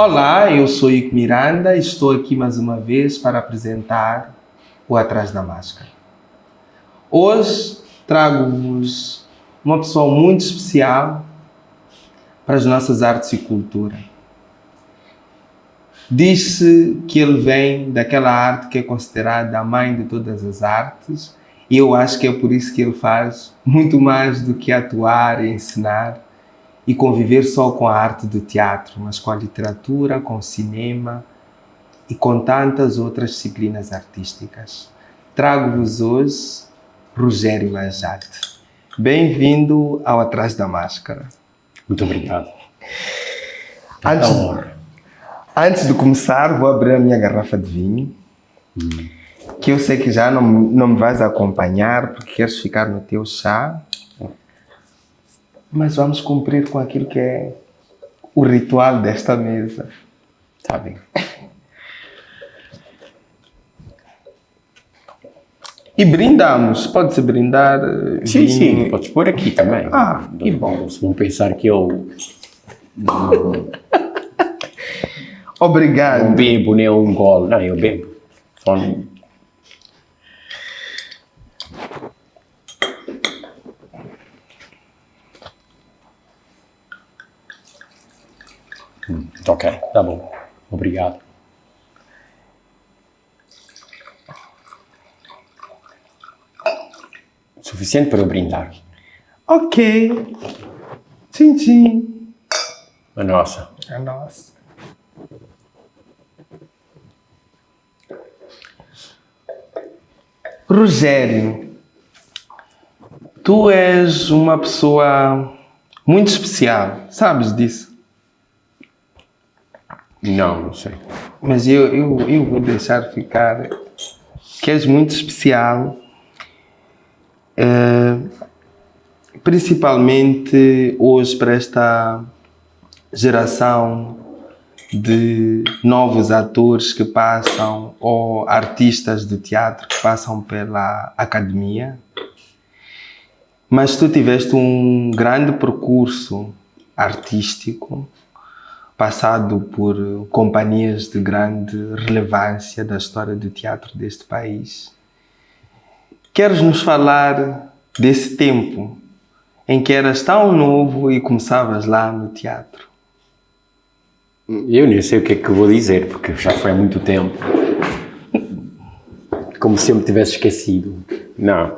Olá, eu sou Ico Miranda e estou aqui mais uma vez para apresentar o Atrás da Máscara. Hoje trago-vos uma pessoa muito especial para as nossas artes e cultura. Diz-se que ele vem daquela arte que é considerada a mãe de todas as artes e eu acho que é por isso que ele faz muito mais do que atuar e ensinar e conviver só com a arte do teatro, mas com a literatura, com o cinema e com tantas outras disciplinas artísticas. Trago-vos hoje Rogério Manjate. Bem-vindo ao Atrás da Máscara. Muito obrigado. Antes de começar, vou abrir a minha garrafa de vinho, que eu sei que já não me vais acompanhar porque queres ficar no teu chá, mas vamos cumprir com aquilo que é o ritual desta mesa. Está bem. E brindamos, pode-se brindar Sim, vinho. sim, podes pôr aqui também. Que bom. Se vão pensar que eu Obrigado. não bebo nem um gole. Não, eu bebo. Só não... Ok, tá bom. Obrigado. Suficiente para eu brindar. Ok. Tchim, tchim. A nossa. A nossa. Rogério, tu és uma pessoa muito especial, sabes disso? Não sei. Mas eu vou deixar ficar que és muito especial, principalmente hoje para esta geração de novos atores que passam ou artistas de teatro que passam pela academia. Mas tu tiveste um grande percurso artístico, passado por companhias de grande relevância da história do teatro deste país. Queres nos falar desse tempo em que eras tão novo e começavas lá no teatro? Eu nem sei o que é que eu vou dizer, porque já foi há muito tempo. Como se eu me tivesse esquecido. Não.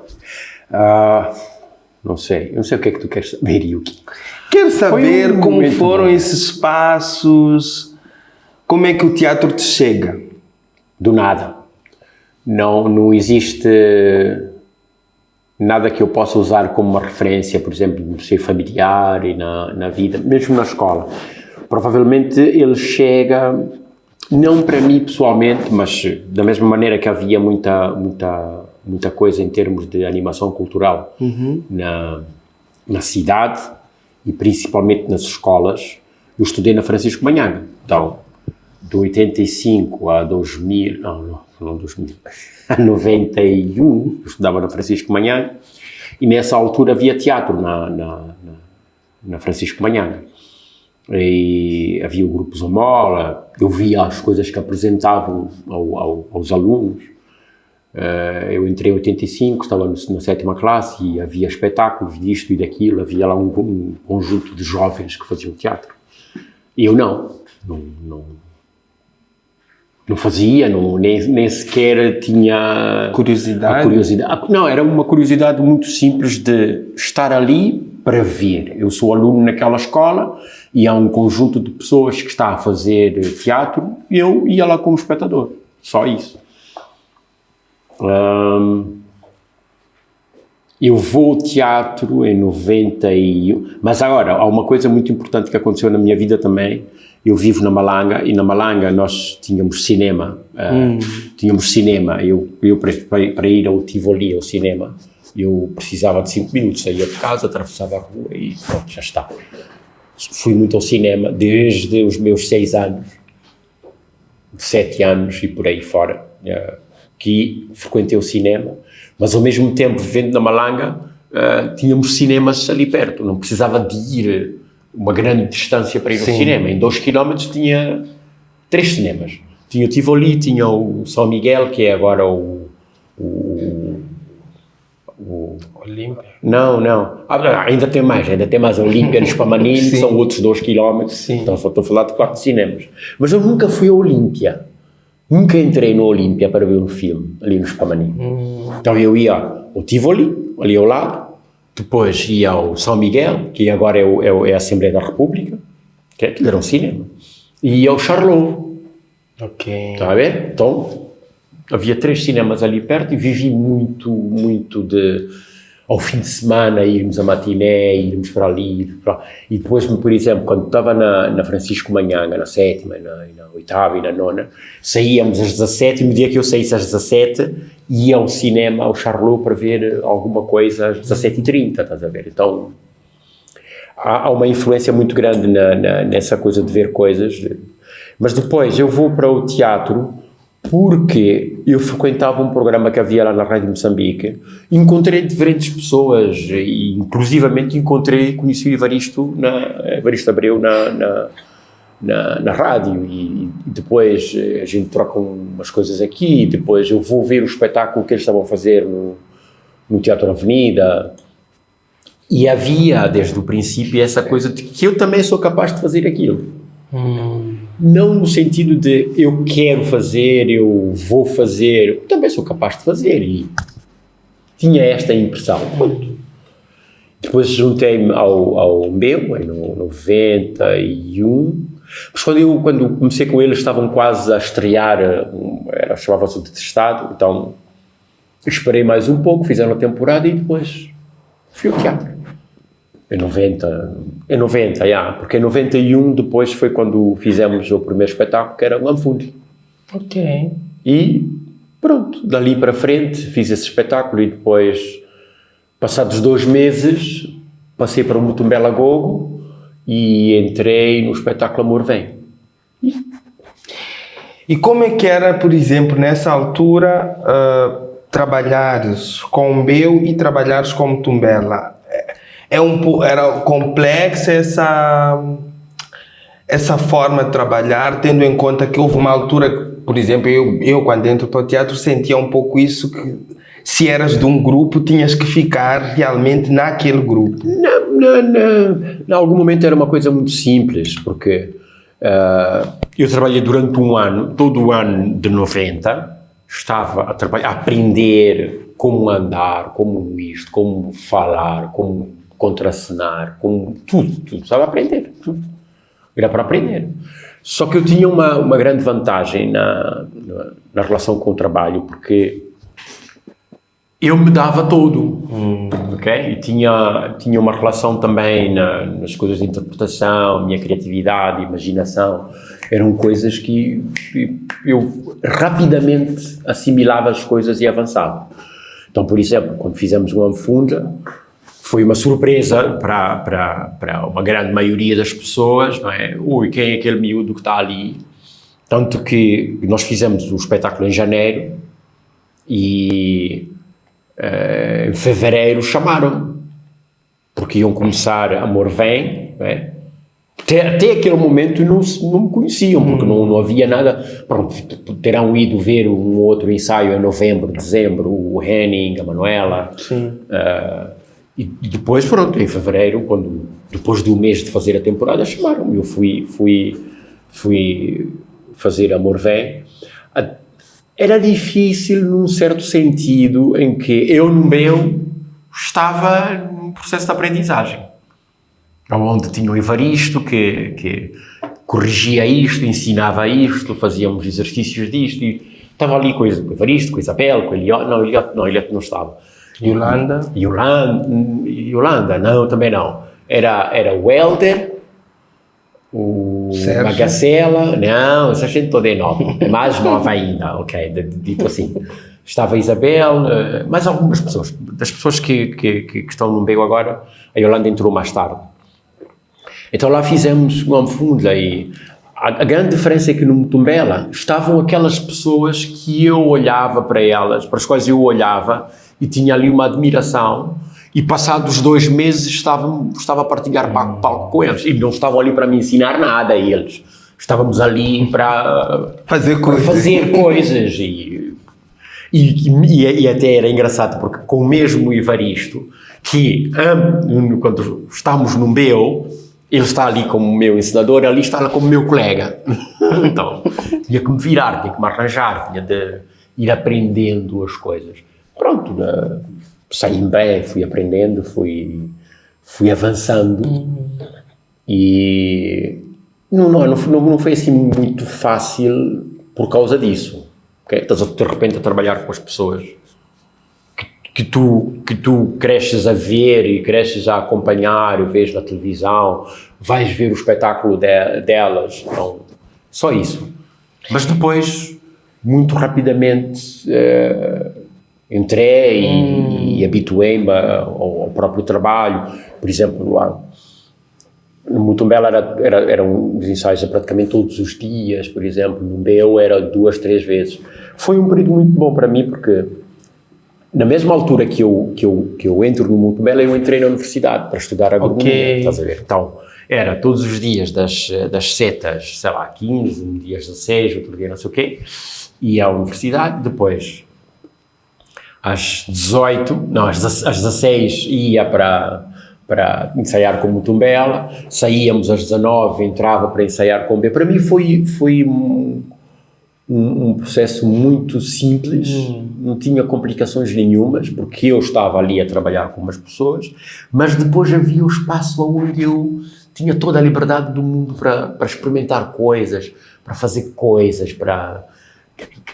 Não sei. Eu não sei o que é que tu queres saber, Yuki. Quero saber como foram esses passos, como é que o teatro te chega? Do nada. Não existe nada que eu possa usar como uma referência, por exemplo, no ser familiar e na vida, mesmo na escola. Provavelmente ele chega, não para mim pessoalmente, mas da mesma maneira que havia muita coisa em termos de animação cultural na cidade e principalmente nas escolas. Eu estudei na Francisco Manhanga, então de 85 a 2000, não 2000, a 91 eu estudava na Francisco Manhanga e nessa altura havia teatro na Francisco Manhanga. E havia o grupo Zomola, eu via as coisas que apresentavam aos alunos. Eu entrei em 85, estava na 7ª classe e havia espetáculos disto e daquilo, havia lá um conjunto de jovens que faziam teatro. E eu não fazia, nem sequer tinha curiosidade. Não, era uma curiosidade muito simples de estar ali para ver. Eu sou aluno naquela escola e há um conjunto de pessoas que está a fazer teatro e eu ia lá como espectador. Só isso. Eu vou ao teatro em 91, mas agora há uma coisa muito importante que aconteceu na minha vida também. Eu vivo na Malanga e na Malanga nós tínhamos cinema. Eu para ir ao Tivoli, ao cinema, eu precisava de 5 minutos, saía de casa, atravessava a rua e pronto, já está. Fui muito ao cinema desde os meus 6 anos, 7 anos e por aí fora, que frequentei o cinema, mas ao mesmo tempo, vivendo na Malanga, tínhamos cinemas ali perto, não precisava de ir uma grande distância para ir ao Sim. cinema. Em 2 km tinha 3 cinemas. Tinha o Tivoli, tinha o São Miguel, que é agora o Olímpia. Não. Ainda tem mais a Olímpia nos Pamanini, que Sim. são outros 2 km. Sim. Então só estou a falar de 4 cinemas. Mas eu nunca fui à Olímpia. Nunca entrei na Olímpia para ver um filme, ali nos Pamanini. Então eu ia ao Tivoli, ali ao lado, depois ia ao São Miguel, que agora é a Assembleia da República, que era um cinema, e ia ao Charlot. Ok. Está a ver? Então, havia 3 cinemas ali perto e vivi muito ao fim de semana, irmos a matiné, irmos para ali, para lá. E depois, por exemplo, quando estava na Francisco Manhanga, na 7ª, na 8ª e na 9ª, saíamos às 17 e no dia que eu saísse às 17, ia ao cinema, ao Charlot, para ver alguma coisa às 17h30, estás a ver? Então, há uma influência muito grande nessa coisa de ver coisas. Mas depois eu vou para o teatro porque eu frequentava um programa que havia lá na Rádio Moçambique, encontrei diferentes pessoas e inclusivamente conheci o Evaristo Abreu na rádio e depois a gente troca umas coisas aqui, depois eu vou ver o espetáculo que eles estavam a fazer no Teatro Avenida e havia desde o princípio essa coisa de que eu também sou capaz de fazer aquilo. Não no sentido de eu quero fazer, eu vou fazer, eu também sou capaz de fazer e tinha esta impressão. Depois juntei-me ao meu, em 91, mas quando comecei com eles estavam quase a estrear, chamava-se o Detestado, então esperei mais um pouco, fizeram a temporada e depois fui ao teatro. Em 90, porque em 91 depois foi quando fizemos o primeiro espetáculo, que era o Lamfundi. Ok. E pronto, dali para frente fiz esse espetáculo e depois, passados 2 meses, passei para o Mutumbela Gogo e entrei no espetáculo Amor Vem. E como é que era, por exemplo, nessa altura, trabalhares com o Mbeu e trabalhares com o Mutumbela? Era complexa essa forma de trabalhar, tendo em conta que houve uma altura, por exemplo, eu quando entro para o teatro sentia um pouco isso, que se eras de um grupo tinhas que ficar realmente naquele grupo. Em algum momento era uma coisa muito simples, porque eu trabalhei durante um ano, todo o ano de 90, estava a trabalhar, a aprender como andar, como isto, como falar, como contracenar, como tudo, estava a aprender, tudo. Era para aprender. Só que eu tinha uma grande vantagem na relação com o trabalho, porque eu me dava todo, ok? E tinha uma relação também nas coisas de interpretação, minha criatividade, imaginação, eram coisas que eu rapidamente assimilava as coisas e avançava. Então, por exemplo, quando fizemos o Anfunda, foi uma surpresa para uma grande maioria das pessoas, não é? Ui, quem é aquele miúdo que está ali? Tanto que nós fizemos o espetáculo em janeiro e em fevereiro chamaram-me, porque iam começar Amor Vem, não é? Até aquele momento não me conheciam, porque não havia nada. Pronto, terão ido ver um outro ensaio em novembro, dezembro, o Henning, a Manuela. Sim. E depois, pronto, em fevereiro, depois de um mês de fazer a temporada, chamaram-me. Eu fui fazer Amor Vem. Era difícil num certo sentido em que eu, no meu, estava num processo de aprendizagem. Onde tinha o Evaristo, que corrigia isto, ensinava isto, fazíamos exercícios disto, e estava ali com o Evaristo, com a Isabel, com a Eliot. Não, Eliot não estava. Yolanda, não, também não. Era o Helder, o Sérgio. Magacela, não, essa gente toda é nova, é mais nova ainda, ok, dito assim. Estava a Isabel, mais algumas pessoas, das pessoas que estão no meio agora, a Yolanda entrou mais tarde. Então lá fizemos o Anfunda e a grande diferença é que no Mutumbela estavam aquelas pessoas que eu olhava para elas, para as quais eu olhava e tinha ali uma admiração E passados 2 meses estava a partilhar palco com eles. E não estavam ali para me ensinar nada a eles. Estávamos ali para Fazer coisas. E até era engraçado, porque com o mesmo Evaristo, que quando estamos no meu, ele está ali como meu ensinador, ali está como meu colega. Então, tinha que me virar, tinha que me arranjar, tinha de ir aprendendo as coisas. Pronto, saí em breve, fui aprendendo, fui avançando. E não foi assim muito fácil por causa disso. Okay? Estás de repente a trabalhar com as pessoas que tu cresces a ver e cresces a acompanhar, e vês na televisão, vais ver o espetáculo delas, então, só isso. Mas depois, muito rapidamente, entrei e habituei-me ao próprio trabalho. Por exemplo, lá no Mutumbela eram os ensaios praticamente todos os dias, por exemplo, no meu era 2, 3 vezes. Foi um período muito bom para mim, porque na mesma altura que eu entro no Mutumbela, eu entrei na universidade para estudar agronomia, estás a ver? Então, era todos os dias das 7 às, sei lá, 15, um dia às 16, outro dia não sei o quê, ia à universidade, depois às 16 ia para ensaiar com o Mutumbela, saíamos às 19, entrava para ensaiar com o B. Para mim foi um processo muito simples, não tinha complicações nenhumas, porque eu estava ali a trabalhar com umas pessoas, mas depois havia o espaço onde eu tinha toda a liberdade do mundo para experimentar coisas, para fazer coisas,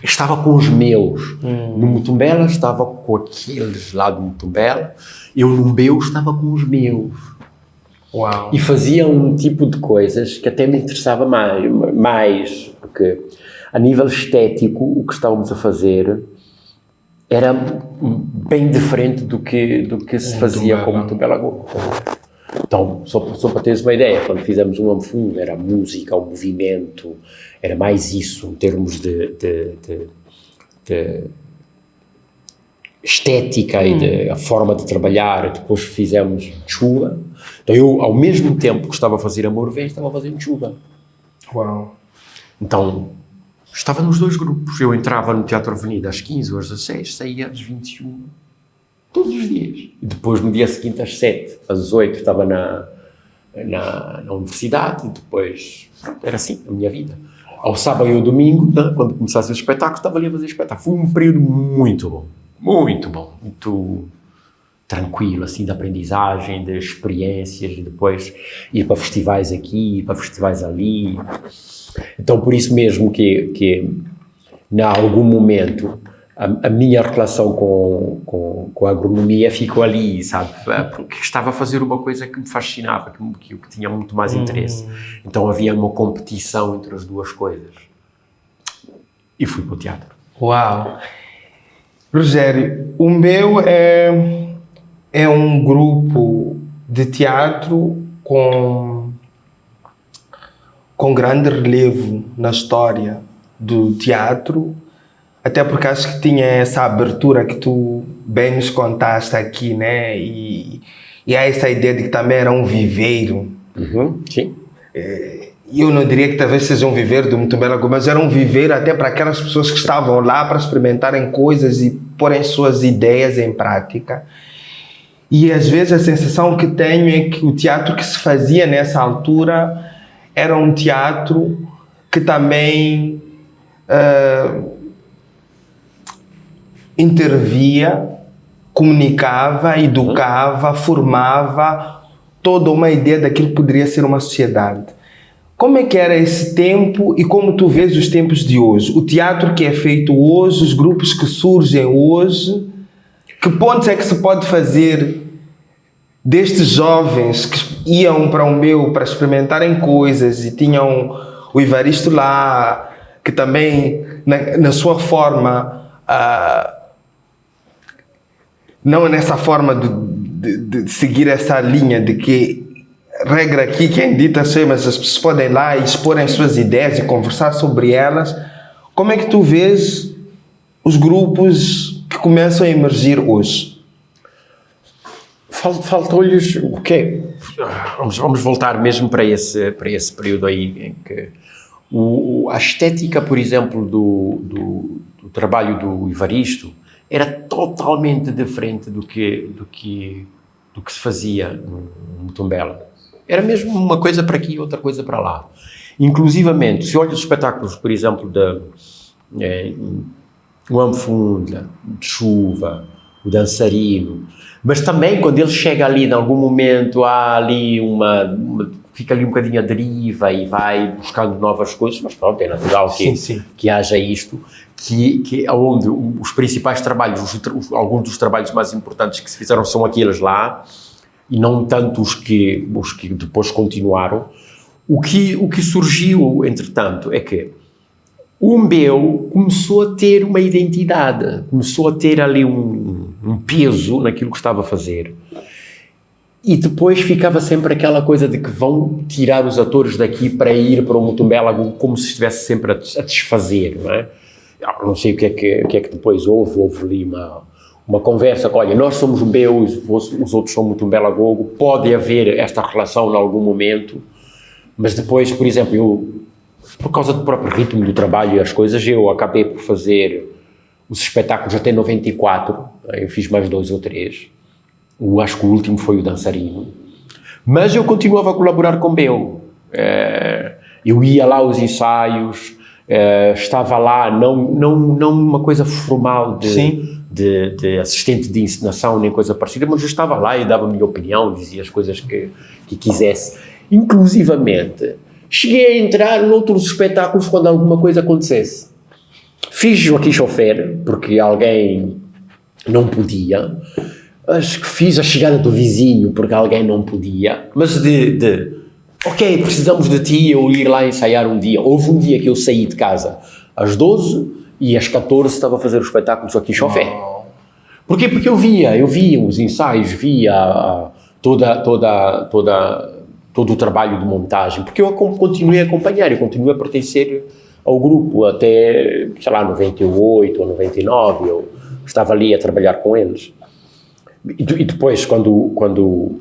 estava com os meus. No Mutumbela estava com aqueles lá do Mutumbela, eu no meu estava com os meus. Uau. E fazia um tipo de coisas que até me interessava mais, porque a nível estético o que estávamos a fazer era bem diferente do que se fazia com o Mutumbela. Então, só para teres uma ideia, quando fizemos um Anfundo, era a música, o movimento, era mais isso, em termos de estética e de a forma de trabalhar. Depois fizemos Chuva. Então eu, ao mesmo tempo que estava a fazer Amor Vem, estava a fazer Chuva. Uau. Então, estava nos 2 grupos. Eu entrava no Teatro Avenida às 15 ou às 16, saía às 21. Todos os dias. E depois, no dia seguinte, às 7, às 8, estava na universidade, e depois, pronto, era assim a minha vida. Ao sábado e ao domingo, quando começasse o espetáculo, estava ali a fazer espetáculo. Foi um período muito bom, muito tranquilo, assim, de aprendizagem, de experiências, e depois ir para festivais aqui, ir para festivais ali. Então, por isso mesmo que em algum momento, a minha relação com a agronomia ficou ali, sabe? Porque estava a fazer uma coisa que me fascinava, que tinha muito mais interesse. Então havia uma competição entre as duas coisas. E fui para o teatro. Uau! Rogério, o meu é um grupo de teatro com grande relevo na história do teatro, até porque acho que tinha essa abertura que tu bem nos contaste aqui, né? E há essa ideia de que também era um viveiro. Sim. Eu não diria que talvez seja um viveiro do Mutumbela, mas era um viveiro até para aquelas pessoas que estavam lá para experimentarem coisas e porem suas ideias em prática. E às vezes a sensação que tenho é que o teatro que se fazia nessa altura era um teatro que também intervia, comunicava, educava, formava toda uma ideia daquilo que poderia ser uma sociedade. Como é que era esse tempo e como tu vês os tempos de hoje? O teatro que é feito hoje, os grupos que surgem hoje, que pontos é que se pode fazer destes jovens que iam para o meu para experimentarem coisas e tinham o Evaristo lá, que também na sua forma, não nessa forma de seguir essa linha de que regra aqui quem dita sei, mas as pessoas podem ir lá e exporem suas ideias e conversar sobre elas. Como é que tu vês os grupos que começam a emergir hoje? faltou-lhes o quê? Vamos voltar mesmo para esse período aí em que a estética, por exemplo, do trabalho do Evaristo era totalmente diferente do que se fazia no Mutumbela. Era mesmo uma coisa para aqui e outra coisa para lá. Inclusivamente, se olha os espetáculos, por exemplo, o Anfunda, de Chuva, o Dançarino, mas também quando ele chega ali, em algum momento, há ali fica ali um bocadinho a deriva e vai buscando novas coisas, mas pronto, é natural que haja isto, que onde os principais trabalhos, alguns dos trabalhos mais importantes que se fizeram são aqueles lá, e não tanto os que depois continuaram. O que surgiu, entretanto, é que o Umbeu começou a ter uma identidade, começou a ter ali um peso naquilo que estava a fazer. E depois ficava sempre aquela coisa de que vão tirar os atores daqui para ir para o Mutumbela como se estivesse sempre a desfazer, não é? Não sei o que é que depois houve ali uma conversa, olha, nós somos Umbeu, os outros são Mutumbela Gogo, pode haver esta relação em algum momento, mas depois, por exemplo, por causa do próprio ritmo do trabalho e as coisas, eu acabei por fazer os espetáculos até 94, eu fiz mais 2 ou 3, acho que o último foi o Dançarino, mas eu continuava a colaborar com o Beu, eu ia lá aos ensaios, estava lá, não uma coisa formal de assistente de encenação, nem coisa parecida, mas eu estava lá e dava a minha opinião, dizia as coisas que quisesse. Inclusivamente, cheguei a entrar noutros espetáculos quando alguma coisa acontecesse. Fiz Joaquim Chofer, porque alguém não podia. Acho que fiz a chegada do vizinho, porque alguém não podia. Mas ok, precisamos de ti, eu ir lá ensaiar um dia. Houve um dia que eu saí de casa às 12 e às 14 estava a fazer o espetáculo de Joaquim Chofer. Porquê? Porque eu via os ensaios, via todo o trabalho de montagem, porque eu continuei a acompanhar, eu continuei a pertencer ao grupo até, sei lá, 98 ou 99, eu estava ali a trabalhar com eles. E depois, quando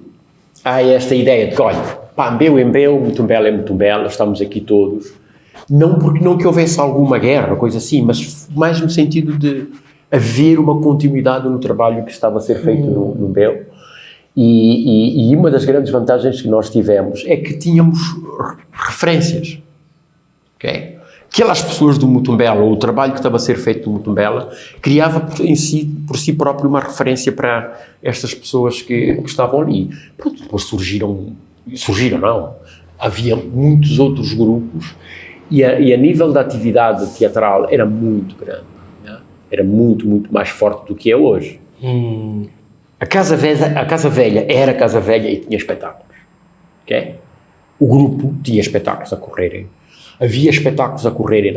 há esta ideia de que, olha, pá, Mbeu é Mbeu, Mutumbela é Mutumbela, estamos aqui todos, não que houvesse alguma guerra, coisa assim, mas mais no sentido de haver uma continuidade no trabalho que estava a ser feito no Mbeu. E uma das grandes vantagens que nós tivemos é que tínhamos referências, ok? Aquelas pessoas do Mutumbela, ou o trabalho que estava a ser feito no Mutumbela, criava por si próprio uma referência para estas pessoas que estavam ali. Pronto, depois surgiram não, havia muitos outros grupos e a nível da atividade teatral era muito grande, né? Era muito, muito mais forte do que é hoje. A Casa Velha era a Casa Velha e tinha espetáculos, ok? O grupo tinha espetáculos a correrem. Havia espetáculos a correrem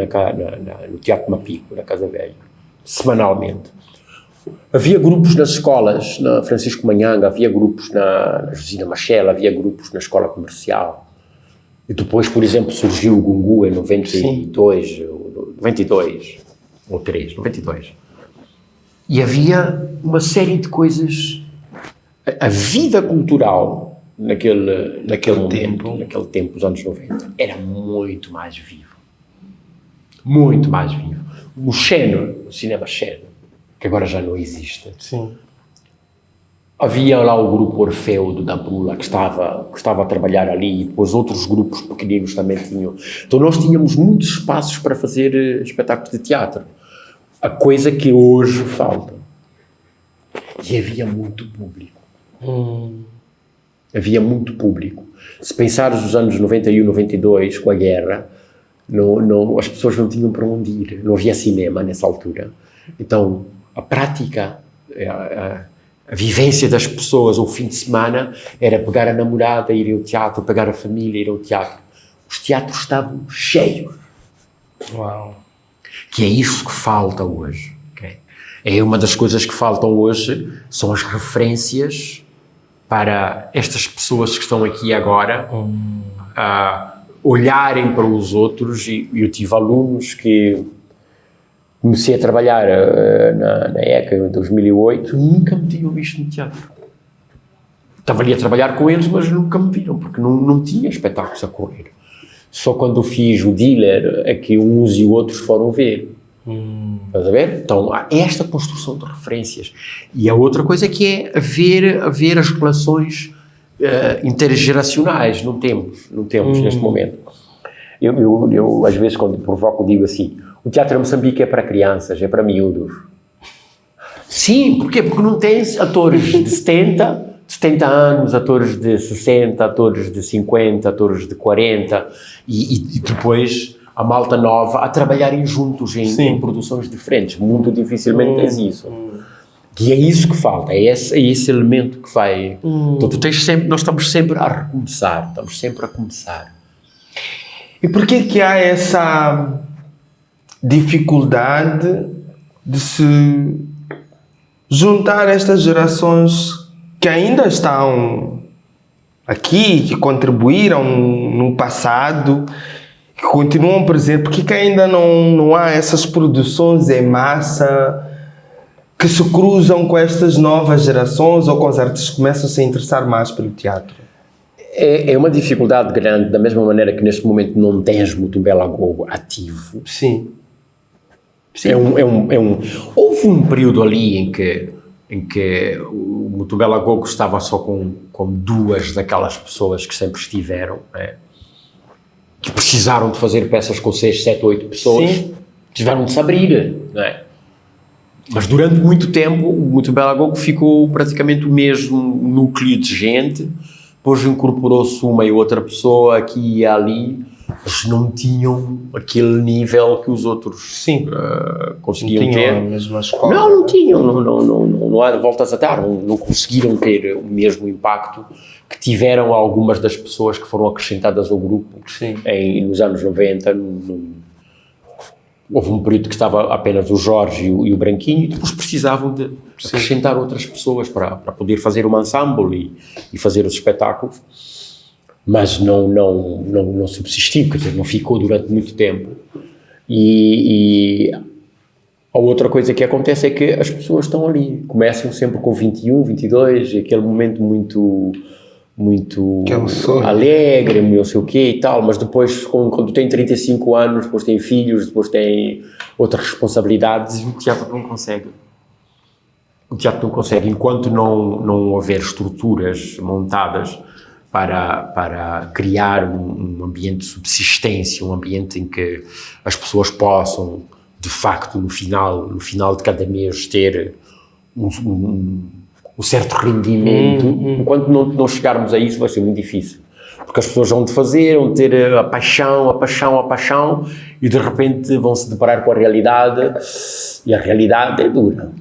no Teatro Mapico, na Casa Velha, semanalmente. Havia grupos nas escolas, na Francisco Manhanga, havia grupos na Josina Machel, havia grupos na Escola Comercial. E depois, por exemplo, surgiu o Gungu em 92 ou 3, 92. E havia uma série de coisas. A vida cultural naquele tempo, os anos 90, era muito mais vivo. Muito mais vivo. O cinema Xeno, que agora já não existe. Sim. Havia lá o grupo Orfeu do Dampula que estava a trabalhar ali, e depois outros grupos pequeninos também tinham. Então nós tínhamos muitos espaços para fazer espetáculos de teatro. A coisa que hoje falta. E havia muito público. Havia muito público. Se pensares os anos 91, 92, com a guerra, as pessoas não tinham para onde ir. Não havia cinema nessa altura. Então, a prática, a vivência das pessoas, o fim de semana, era pegar a namorada, ir ao teatro, pegar a família, ir ao teatro. Os teatros estavam cheios. Uau! Que é isso que falta hoje. Okay? É uma das coisas que faltam hoje, são as referências para estas pessoas que estão aqui agora, olharem para os outros, e eu tive alunos que comecei a trabalhar na ECA em 2008, nunca me tinham visto no teatro. estava ali a trabalhar com eles, mas nunca me viram, porque não tinha espetáculos a correr. Só quando eu fiz o Dealer é que uns e outros foram ver. Estás a ver? Então, há esta construção de referências. E a outra coisa que é haver as relações intergeracionais. Não temos neste momento. Eu, às vezes, quando provoco, digo assim, o Teatro em Moçambique é para crianças, é para miúdos. Sim, porquê? Porque não tens atores de 70 anos, atores de 60, atores de 50, atores de 40 e depois a malta nova a trabalharem juntos em produções diferentes. Muito dificilmente tens isso. E é isso que falta, é esse elemento que vai... Então, nós estamos sempre a recomeçar, E por que há essa dificuldade de se juntar estas gerações que ainda estão aqui, que contribuíram no passado, que continuam presentes? Por que ainda não há essas produções em massa que se cruzam com estas novas gerações ou com os artistas que começam a se interessar mais pelo teatro? É uma dificuldade grande, da mesma maneira que neste momento não tens Mutumbela Gogo ativo. Sim. Houve um período ali em que o Mutumbela Gogo estava só com duas daquelas pessoas que sempre estiveram, né? Que precisaram de fazer peças com 6, 7, 8 pessoas, tiveram de se abrir, né? Mas durante muito tempo o Mutumbela Gogo ficou praticamente o mesmo núcleo de gente, depois incorporou-se uma e outra pessoa aqui e ali, mas não tinham aquele nível que os outros conseguiam ter. A mesma escola. Não tinham, não há voltas a dar, não conseguiram ter o mesmo impacto que tiveram algumas das pessoas que foram acrescentadas ao grupo nos anos 90. Houve um período que estava apenas o Jorge e o Branquinho, e depois precisavam de acrescentar outras pessoas para poder fazer uma ensemble e fazer os espetáculos, mas não subsistiu, quer dizer, não ficou durante muito tempo. E a outra coisa que acontece é que as pessoas estão ali, começam sempre com 21, 22, aquele momento muito alegre, não sei o quê e tal, mas depois, quando tem 35 anos, depois tem filhos, depois tem outras responsabilidades, o teatro não consegue. Enquanto não houver estruturas montadas para criar um ambiente de subsistência, um ambiente em que as pessoas possam, de facto, no final de cada mês, ter um certo rendimento. Enquanto não chegarmos a isso, vai ser muito difícil. Porque as pessoas vão ter a paixão, e de repente vão se deparar com a realidade, e a realidade é dura.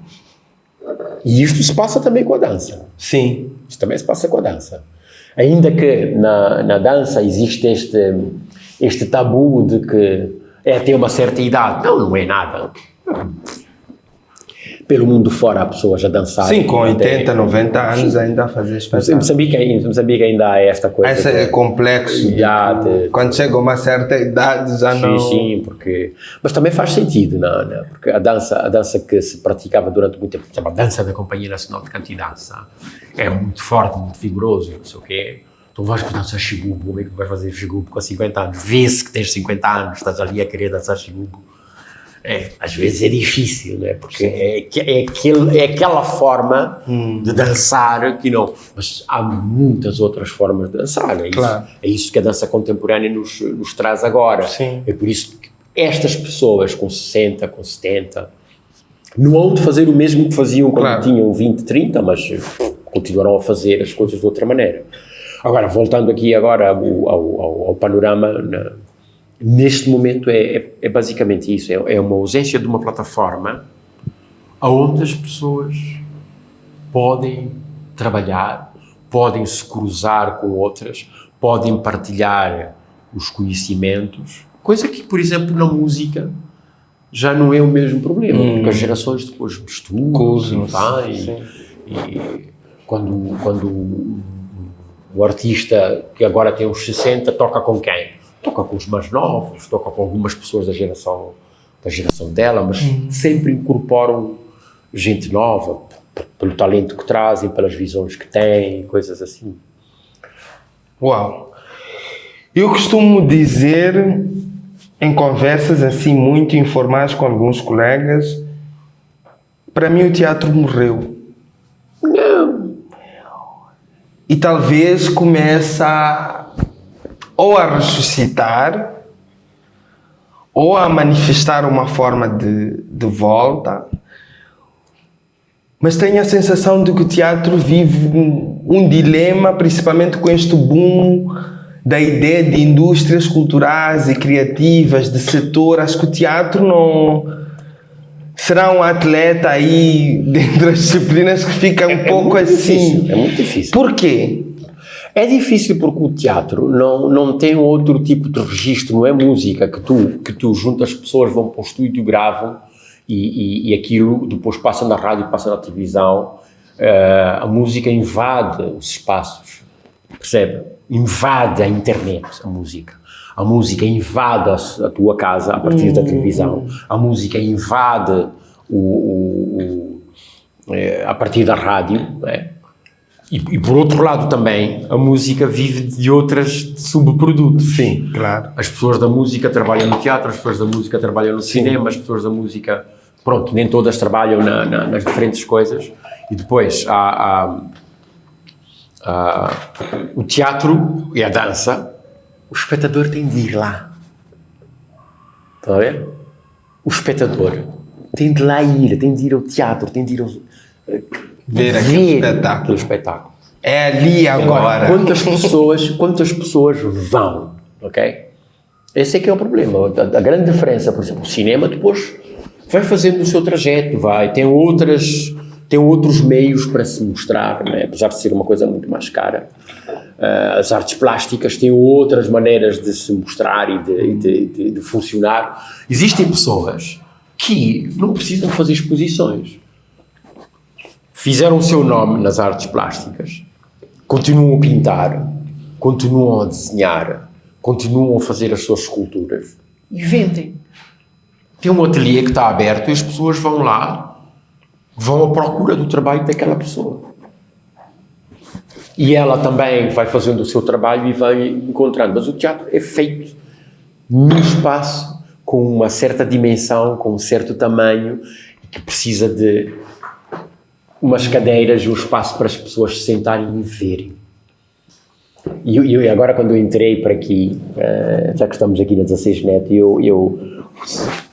E isto se passa também com a dança. Sim. Isto também se passa com a dança. Ainda que na dança existe este tabu de que é até uma certa idade. Não é nada. Pelo mundo fora há pessoas a dançar. Sim, com 80, 90 anos ainda a fazer espetáculos. Em Moçambique ainda há esta coisa. Essa é complexo. Quando chega a uma certa idade já não... Sim, porque... Mas também faz sentido, não? Porque a dança que se praticava durante muito tempo, por exemplo, a dança da Companhia Nacional de Canto e Dança, é muito forte, muito vigoroso, não sei o quê. Tu vais dançar xigubo, como é que tu vais fazer xigubo com 50 anos? Vê-se que tens 50 anos, estás ali a querer dançar xigubo. Às vezes é difícil, né? Porque é aquela forma de dançar que não... Mas há muitas outras formas de dançar, é isso que a dança contemporânea nos traz agora. Sim. É por isso que estas pessoas com 60, com 70, não hão de fazer o mesmo que faziam quando tinham 20, 30, mas continuarão a fazer as coisas de outra maneira. Agora, voltando aqui agora ao panorama... Neste momento é basicamente isso, é uma ausência de uma plataforma onde as pessoas podem trabalhar, podem se cruzar com outras, podem partilhar os conhecimentos, coisa que, por exemplo, na música já não é o mesmo problema, porque as gerações depois misturam, e quando o artista que agora tem uns 60 toca com quem? Toca com os mais novos, toca com algumas pessoas da geração dela, mas sempre incorporam gente nova, pelo talento que trazem, pelas visões que têm, coisas assim. Uau! Eu costumo dizer, em conversas assim muito informais com alguns colegas, para mim o teatro morreu. Não. E talvez começa ou a ressuscitar ou a manifestar uma forma de volta. Mas tenho a sensação de que o teatro vive um dilema, principalmente com este boom da ideia de indústrias culturais e criativas, de setor. Acho que o teatro não será um atleta aí dentro das disciplinas que fica um pouco assim. Difícil, é muito difícil. Por quê? É difícil porque o teatro não tem outro tipo de registro, não é música que tu juntas as pessoas, vão para o estúdio, gravam e aquilo depois passa na rádio, passa na televisão. A música invade os espaços, percebe? Invade a internet, a música invade a tua casa a partir da televisão, a música invade a partir da rádio, né? E por outro lado também, a música vive de outros subprodutos. Sim, claro. As pessoas da música trabalham no teatro, as pessoas da música trabalham no cinema, as pessoas da música, pronto, nem todas trabalham nas diferentes coisas. E depois o teatro e a dança, o espectador tem de ir lá. Está a ver? O espectador tem de lá ir, tem de ir ao teatro, tem de ir ver aquele espetáculo. É ali agora. Quantas pessoas vão, ok? Esse é que é o problema. A grande diferença, por exemplo, o cinema depois vai fazendo o seu trajeto, tem outros meios para se mostrar, né? Apesar de ser uma coisa muito mais cara. As artes plásticas têm outras maneiras de se mostrar e de funcionar. Existem pessoas que não precisam fazer exposições. Fizeram o seu nome nas artes plásticas, continuam a pintar, continuam a desenhar, continuam a fazer as suas esculturas e vendem. Tem um ateliê que está aberto e as pessoas vão lá, vão à procura do trabalho daquela pessoa. E ela também vai fazendo o seu trabalho e vai encontrando. Mas o teatro é feito num espaço com uma certa dimensão, com um certo tamanho, que precisa de umas cadeiras e um espaço para as pessoas se sentarem e verem. E agora, quando eu entrei para aqui, já que estamos aqui na 16 Net,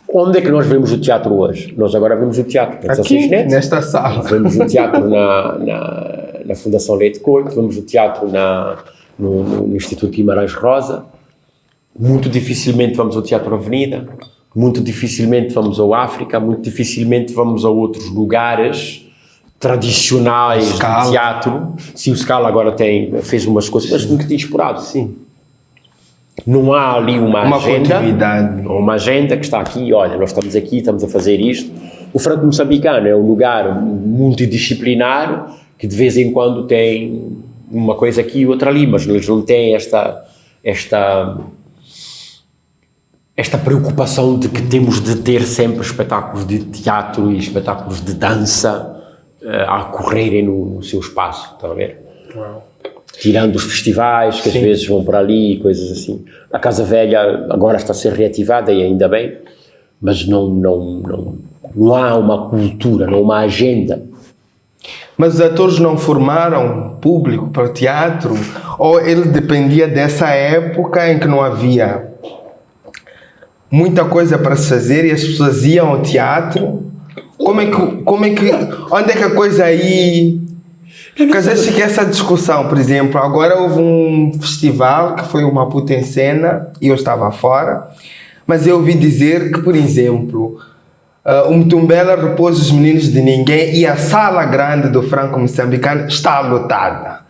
onde é que nós vemos o teatro hoje? Nós agora vemos o teatro na 16 Net. Nesta sala. Vemos o teatro na Fundação Leite Couto, vemos o teatro no Instituto Guimarães Rosa. Muito dificilmente vamos ao Teatro Avenida, muito dificilmente vamos ao África, muito dificilmente vamos a outros lugares tradicionais de teatro. Sim, o Scala agora fez umas coisas, mas nunca tinha explorado. Sim. Não há ali uma agenda que está aqui, olha, nós estamos aqui, estamos a fazer isto. O franco-moçambicano é um lugar multidisciplinar que de vez em quando tem uma coisa aqui e outra ali, mas eles não têm esta preocupação de que temos de ter sempre espetáculos de teatro e espetáculos de dança a correrem no seu espaço, está a ver? Uau. Tirando os festivais, que às vezes vão para ali e coisas assim. A Casa Velha agora está a ser reativada e ainda bem, mas não há uma cultura, não há uma agenda. Mas os atores não formaram público para o teatro? Ou ele dependia dessa época em que não havia muita coisa para se fazer e as pessoas iam ao teatro? Onde é que a coisa aí... Porque às vezes fica essa discussão, por exemplo, agora houve um festival que foi o Maputo em Cena e eu estava fora, mas eu ouvi dizer que, por exemplo, o Mtumbela repôs os meninos de ninguém e a sala grande do franco-moçambicano está lotada.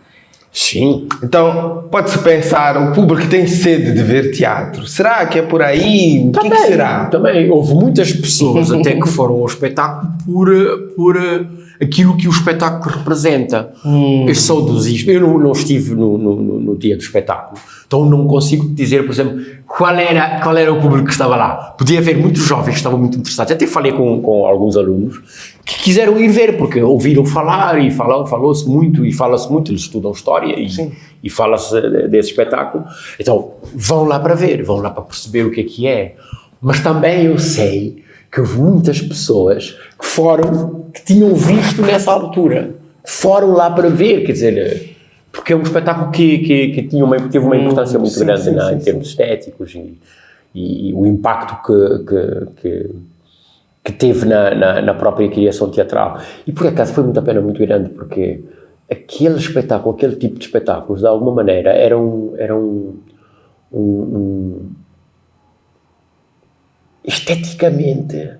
Sim. Então, pode-se pensar, o público tem sede de ver teatro. Será que é por aí? O que será? Também houve muitas pessoas até que foram ao espetáculo por aquilo que o espetáculo representa. Esse saudosismo. Eu não estive no dia do espetáculo, então não consigo dizer, por exemplo, qual era o público que estava lá. Podia haver muitos jovens que estavam muito interessados. Até falei com alguns alunos que quiseram ir ver, porque ouviram falar e falou-se muito, e fala-se muito, eles estudam história e fala-se desse espetáculo. Então, vão lá para ver, vão lá para perceber o que é. Mas também eu sei que houve muitas pessoas que tinham visto nessa altura, que foram lá para ver, quer dizer, porque é um espetáculo que teve uma importância muito grande em termos estéticos e o impacto que teve na própria criação teatral. E por acaso foi muito a pena, muito grande, porque aquele espetáculo, aquele tipo de espetáculos, de alguma maneira, era esteticamente,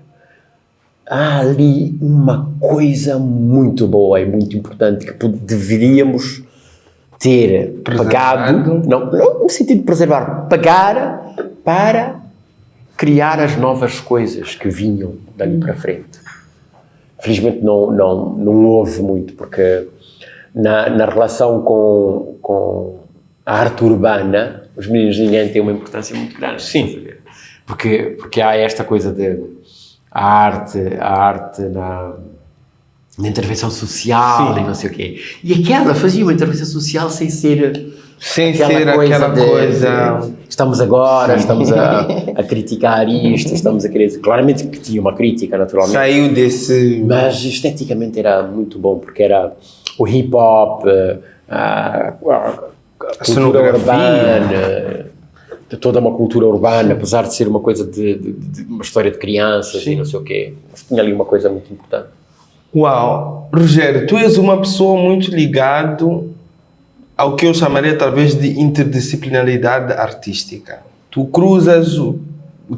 há ali uma coisa muito boa e muito importante que deveríamos ter pagado, não no sentido de preservar, pagar para criar as novas coisas que vinham dali para frente. Felizmente não houve muito, porque na relação com a arte urbana, os meninos de ninguém têm uma importância muito grande. Sim. Porque há esta coisa de a arte na intervenção social e não sei o quê. E aquela fazia uma intervenção social sem ser aquela coisa. Estamos a criticar isto, estamos a querer. Claramente que tinha uma crítica, naturalmente. Saiu desse. Mas esteticamente era muito bom, porque era o hip hop, a cultura urbana, toda uma cultura urbana, apesar de ser uma coisa de uma história de crianças e não sei o quê. Mas tinha ali uma coisa muito importante. Uau! Rogério, tu és uma pessoa muito ligado ao que eu chamaria talvez de interdisciplinaridade artística. Tu cruzas o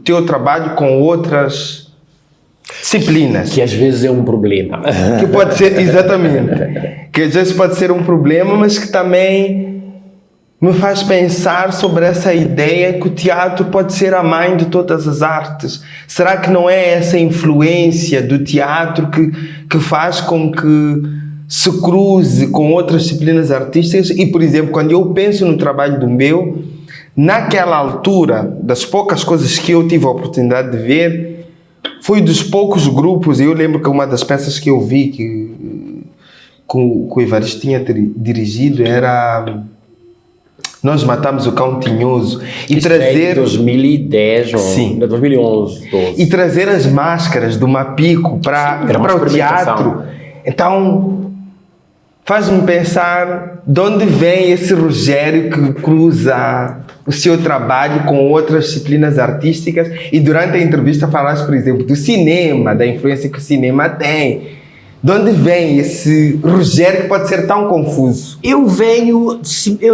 teu trabalho com outras disciplinas. Que às vezes é um problema. Que pode ser, exatamente. Que às vezes pode ser um problema, mas que também me faz pensar sobre essa ideia que o teatro pode ser a mãe de todas as artes. Será que não é essa influência do teatro que faz com que se cruze com outras disciplinas artísticas? E, por exemplo, quando eu penso no trabalho do meu, naquela altura, das poucas coisas que eu tive a oportunidade de ver, foi dos poucos grupos. Eu lembro que uma das peças que eu vi que o Evaristo tinha dirigido era Nós Matamos o Cão Tinhoso. E isso trazer... é 2010 ou sim. 2011, 12. E trazer as máscaras do Mapico para o teatro. Então, faz-me pensar de onde vem esse Rogério que cruza o seu trabalho com outras disciplinas artísticas. E durante a entrevista falaste, por exemplo, do cinema, da influência que o cinema tem. De onde vem esse Rogério que pode ser tão confuso? Eu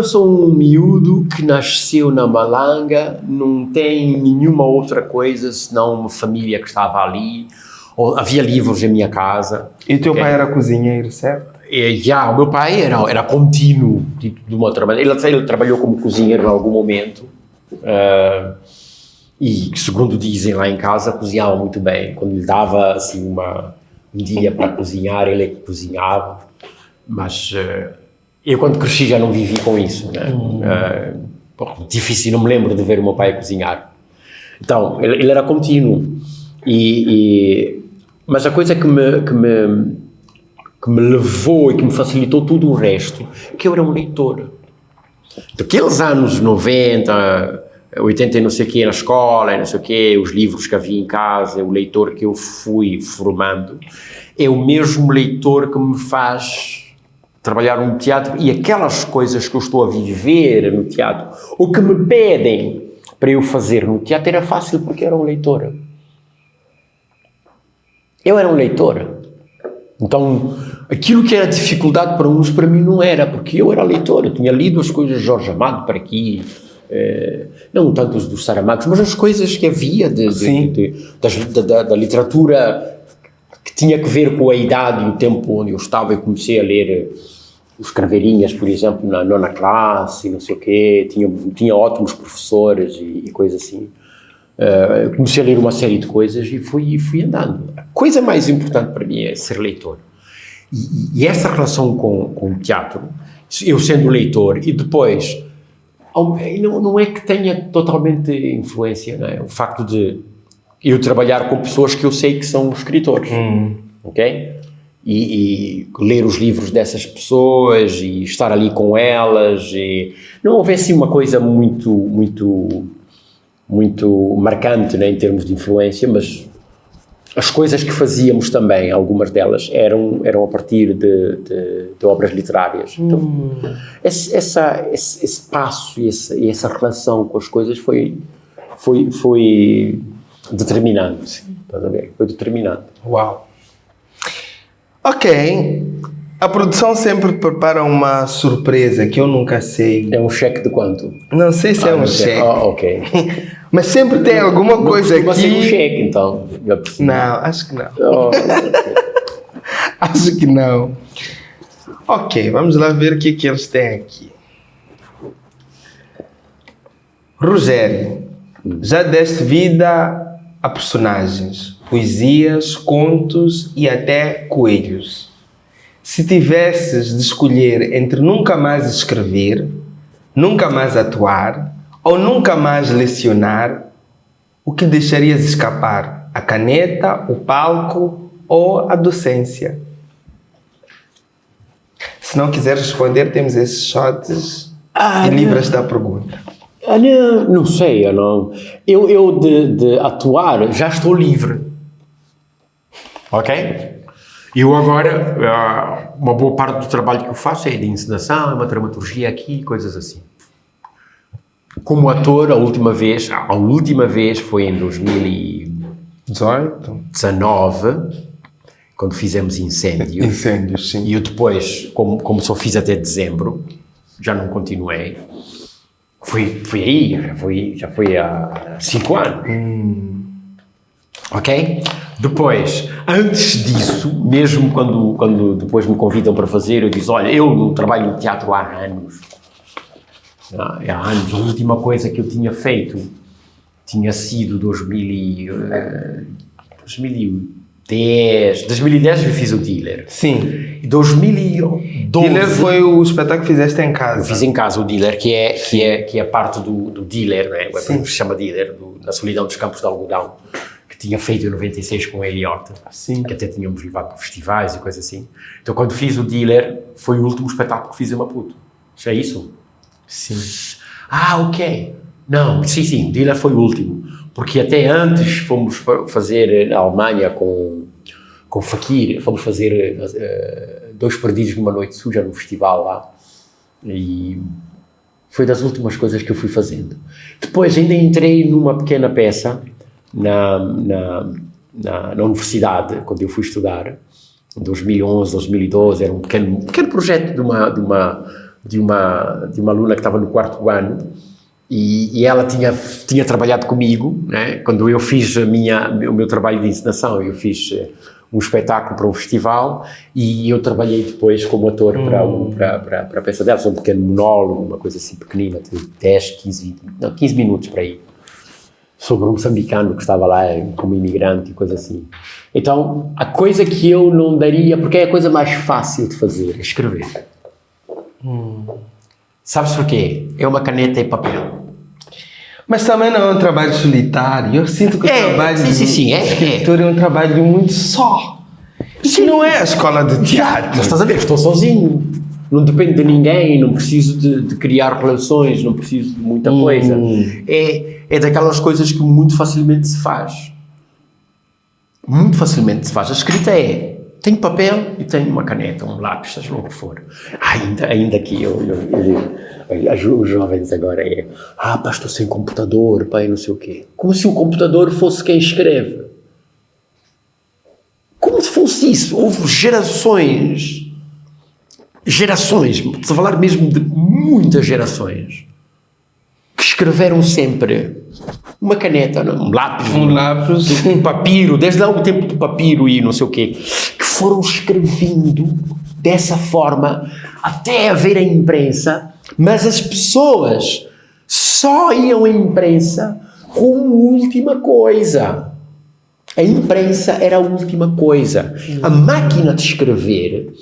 sou um miúdo que nasceu na Malanga, não tem nenhuma outra coisa senão uma família que estava ali, ou havia livros em minha casa. E o teu pai era cozinheiro, certo? O meu pai era contínuo, de uma outra maneira. Ele trabalhou como cozinheiro em algum momento, e segundo dizem lá em casa, cozinhava muito bem. Quando lhe dava assim um dia para cozinhar, ele é que cozinhava, mas eu quando cresci já não vivi com isso, né? Difícil, não me lembro de ver o meu pai cozinhar. Então, ele era contínuo, mas a coisa que me levou e que me facilitou tudo o resto, que eu era um leitor. Daqueles anos 90, 80 e não sei o quê na escola, e não sei o quê, os livros que havia em casa, o leitor que eu fui formando, é o mesmo leitor que me faz trabalhar no teatro, e aquelas coisas que eu estou a viver no teatro, ou que me pedem para eu fazer no teatro, era fácil porque eu era um leitor. Eu era um leitor. Então, aquilo que era dificuldade para uns, para mim não era, porque eu era leitor, eu tinha lido as coisas de Jorge Amado para aqui, não tanto os dos Saramago, mas as coisas que havia da literatura que tinha que ver com a idade e o tempo onde eu estava. Eu comecei a ler os Craveirinhas, por exemplo, na 9ª classe, e não sei o quê, tinha ótimos professores e coisas assim. Eu comecei a ler uma série de coisas e fui andando. A coisa mais importante para mim é ser leitor. E essa relação com o teatro, eu sendo leitor, e depois, não é que tenha totalmente influência, não é? O facto de eu trabalhar com pessoas que eu sei que são escritores. ok? E ler os livros dessas pessoas e estar ali com elas, e não houvesse uma coisa muito marcante, né, em termos de influência, mas as coisas que fazíamos também, algumas delas, eram a partir de obras literárias. Então, esse passo e essa relação com as coisas foi determinante. Estás a ver? Foi determinante. Uau! Ok. A produção sempre prepara uma surpresa que eu nunca sei. É um cheque de quanto? Não sei se é um cheque. Ok. Mas sempre tem alguma coisa aqui. Ser um cheque, então. Não, acho que não. Okay. Acho que não. Ok, vamos lá ver o que eles têm aqui. Rogério, já deste vida a personagens, poesias, contos e até coelhos. Se tivesses de escolher entre nunca mais escrever, nunca mais atuar ou nunca mais lecionar, o que deixarias escapar? A caneta, o palco ou a docência? Se não quiser responder, temos esses shots e livras da pergunta. Não sei, eu de atuar já estou livre. Ok? Eu agora, uma boa parte do trabalho que eu faço é de encenação, é uma dramaturgia aqui, coisas assim. Como ator, a última vez foi em 2019, quando fizemos Incêndios. Incêndios, sim. E eu depois, como só fiz até dezembro, já não continuei. Foi aí, já foi há 5 anos. Ok? Depois, antes disso, mesmo quando depois me convidam para fazer, eu digo, olha, eu não trabalho no teatro há anos. Há anos. A última coisa que eu tinha feito tinha sido 2010 eu fiz o Dealer. Sim. Em 2012... Dealer foi o espetáculo que fizeste em casa. Eu fiz em casa o Dealer, que é parte do Dealer, né? Se chama Dealer, na Solidão dos Campos de Algodão, que tinha feito em 96 com ele e Horta. Sim. Que até tínhamos levado para festivais e coisas assim. Então, quando fiz o Dealer, foi o último espetáculo que fiz em Maputo. Já é isso? Sim. Ok. Não, sim, o Dealer foi o último. Porque até antes fomos fazer na Alemanha com Fakir, fomos fazer 2 Perdidos numa Noite Suja no festival lá. E foi das últimas coisas que eu fui fazendo. Depois ainda entrei numa pequena peça na universidade, quando eu fui estudar, em 2011, 2012, era um pequeno projeto de uma aluna que estava no 4º ano, e ela tinha trabalhado comigo, né? Quando eu fiz o meu trabalho de encenação, eu fiz um espetáculo para um festival, e eu trabalhei depois como ator para a peça dela, um pequeno monólogo, uma coisa assim pequenina, de 15 minutos para aí, sobre um moçambicano que estava lá como imigrante e coisa assim. Então, a coisa que eu não daria, porque é a coisa mais fácil de fazer, é escrever. Sabes porquê? É uma caneta e papel. Mas também não é um trabalho solitário. Eu sinto que o trabalho de escritor é um trabalho muito só. Isso não é a escola de teatro. Mas estás a ver, estou sozinho. Não dependo de ninguém, não preciso de criar relações, não preciso de muita coisa. É daquelas coisas que muito facilmente se faz. Muito facilmente se faz. A escrita tenho papel e tenho uma caneta, um lápis, seja lá o que for. Ainda que os jovens agora estou sem computador, não sei o quê. Como se o computador fosse quem escreve. Como se fosse isso. Houve gerações, estou a falar mesmo de muitas gerações, que escreveram sempre uma caneta, um lápis, um papiro, desde lá o tempo do papiro e não sei o quê, que foram escrevendo dessa forma até haver a imprensa, mas as pessoas só iam à imprensa como última coisa. A imprensa era a última coisa. A máquina de escrever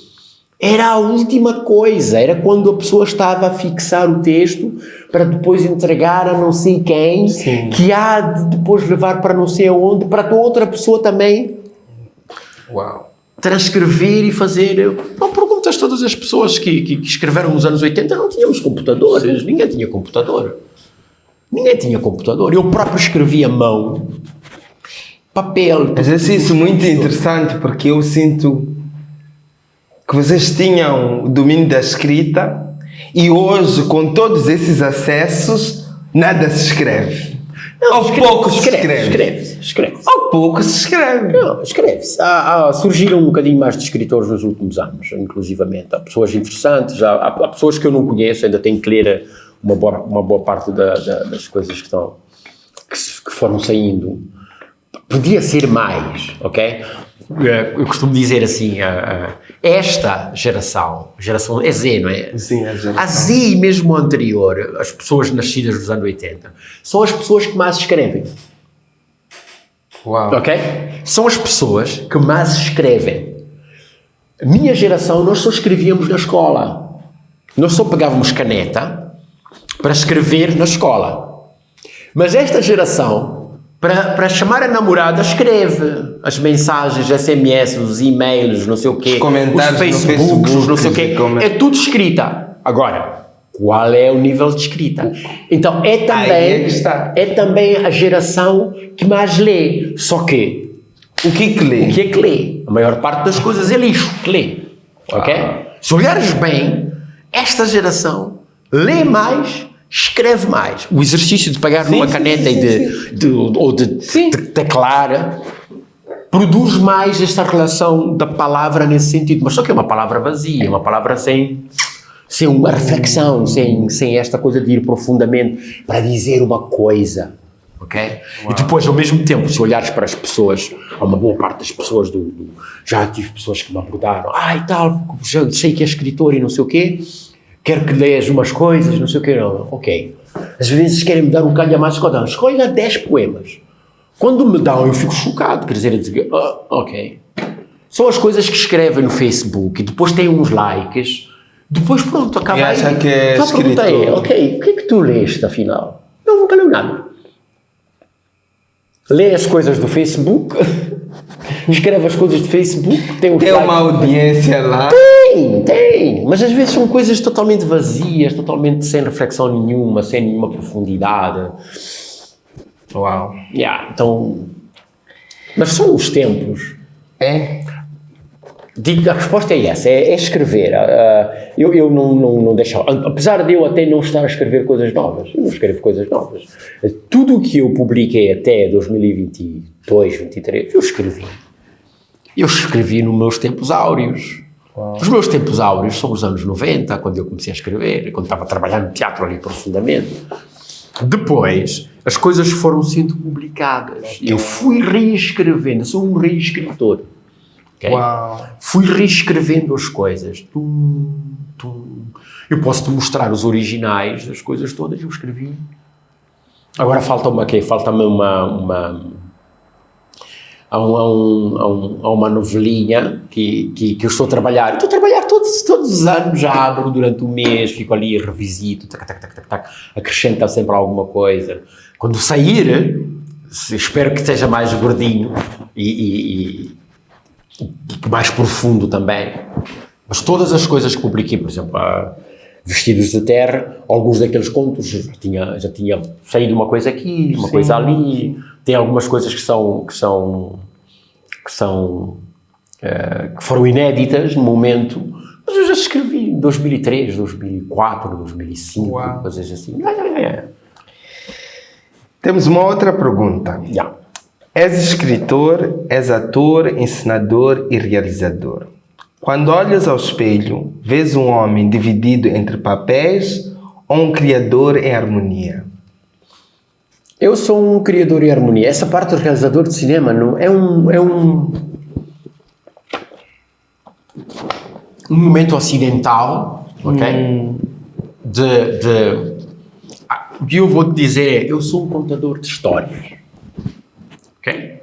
era a última coisa, era quando a pessoa estava a fixar o texto para depois entregar a não sei quem, que há de depois levar para não sei aonde, para que outra pessoa também transcrever e fazer... Não perguntas todas as pessoas que escreveram nos anos 80, não tínhamos computadores, ninguém tinha computador. Ninguém tinha computador. Eu próprio escrevia à mão, papel... Mas é isso muito interessante, porque eu sinto que vocês tinham o domínio da escrita e hoje, com todos esses acessos, nada se escreve. Não, Ou pouco se escreve. Escreve-se. Ou pouco se escreve. Não, escreve-se. Surgiram um bocadinho mais de escritores nos últimos anos, inclusivamente. Há pessoas interessantes, há pessoas que eu não conheço, ainda tenho que ler uma boa parte das coisas que foram saindo. Podia ser mais, ok? Eu costumo dizer assim, esta geração é Z, não é? Sim, a geração. A Z e mesmo a anterior, as pessoas nascidas nos anos 80, são as pessoas que mais escrevem. Uau. Ok? São as pessoas que mais escrevem. A minha geração, nós só escrevíamos na escola. Nós só pegávamos caneta para escrever na escola. Mas esta geração... Para chamar a namorada, escreve as mensagens, SMS, os e-mails, não sei o quê, os comentários os Facebooks, não sei o quê, é tudo escrita. Agora, qual é o nível de escrita? Então, é também a geração que mais lê. Só que, o que lê? O que é que lê? A maior parte das coisas é lixo que lê. Ok? Se olhares bem, esta geração lê mais, escreve mais. O exercício de pegar numa caneta ou de teclar produz mais esta relação da palavra nesse sentido. Mas só que é uma palavra vazia, uma palavra sem uma reflexão, sem esta coisa de ir profundamente para dizer uma coisa. Ok? Uau. E depois, ao mesmo tempo, se olhares para as pessoas, há uma boa parte das pessoas já tive pessoas que me abordaram, e tal, já sei que é escritor e não sei o quê, quero que leias umas coisas, não sei o quê, não. Ok. Às vezes querem me dar um calhamaço, escolha 10 poemas. Quando me dão, eu fico chocado, quer dizer, ok. São as coisas que escrevem no Facebook e depois têm uns likes, depois pronto, acaba aí. Acha que é já perguntei, ok, o que é que tu leste afinal? Eu nunca leio nada. Lê as coisas do Facebook, escreve as coisas do Facebook, tem uma audiência lá. Tem, mas às vezes são coisas totalmente vazias, totalmente sem reflexão nenhuma, sem nenhuma profundidade. Uau. Então, mas são os tempos. Digo, a resposta é essa, é escrever. Eu não deixo, apesar de eu até não estar a escrever coisas novas, eu não escrevo coisas novas. Tudo o que eu publiquei até 2022, 2023, eu escrevi. Eu escrevi nos meus tempos áureos. Uau. Os meus tempos áureos são os anos 90, quando eu comecei a escrever, quando estava a trabalhar no teatro ali profundamente. Depois, as coisas foram sendo publicadas. Eu fui reescrevendo, sou um reescritor. Okay? Uau. Fui reescrevendo as coisas. Eu posso-te mostrar os originais das coisas todas, eu escrevi. Agora falta-me uma novelinha que eu estou a trabalhar. Estou a trabalhar todos os anos, já abro durante um mês, fico ali, revisito, acrescenta sempre alguma coisa. Quando sair, espero que esteja mais gordinho e mais profundo também. Mas todas as coisas que publiquei, por exemplo, Vestidos de Terra, alguns daqueles contos já tinha saído uma coisa aqui, uma coisa ali. Tem algumas coisas que foram inéditas no momento, mas eu já escrevi em 2003, 2004, 2005, Uau. coisas assim. Temos uma outra pergunta. És escritor, és ator, encenador e realizador. Quando olhas ao espelho, vês um homem dividido entre papéis ou um criador em harmonia? Eu sou um criador em harmonia. Essa parte do realizador de cinema não, é um momento ocidental, ok? O que eu vou te dizer é, eu sou um contador de histórias, ok?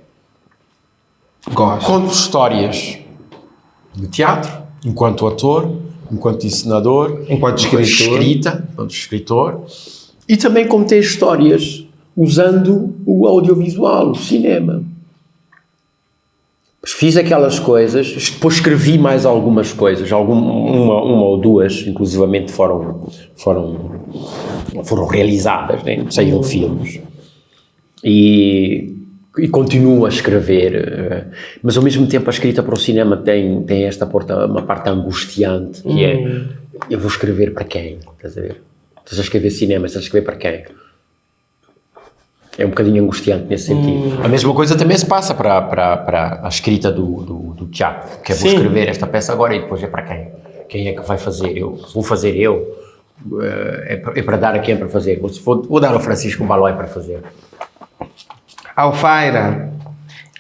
Gosto. Conto histórias de teatro, enquanto ator, enquanto encenador, enquanto escritor, e também contei histórias usando o audiovisual, o cinema. Fiz aquelas coisas, depois escrevi mais algumas coisas, uma ou duas, inclusivamente foram realizadas, né? Saíram filmes. E continuo a escrever, mas ao mesmo tempo a escrita para o cinema tem uma parte angustiante, que é, eu vou escrever para quem? Estás a ver? Estás a escrever cinema, estás a escrever para quem? É um bocadinho angustiante nesse sentido. A mesma coisa também se passa para a escrita do teatro, que é vou escrever esta peça agora e depois é para quem? Quem é que vai fazer? Vou fazer eu? É para dar a quem para fazer? Vou dar ao Francisco Balói para fazer. Alfaira,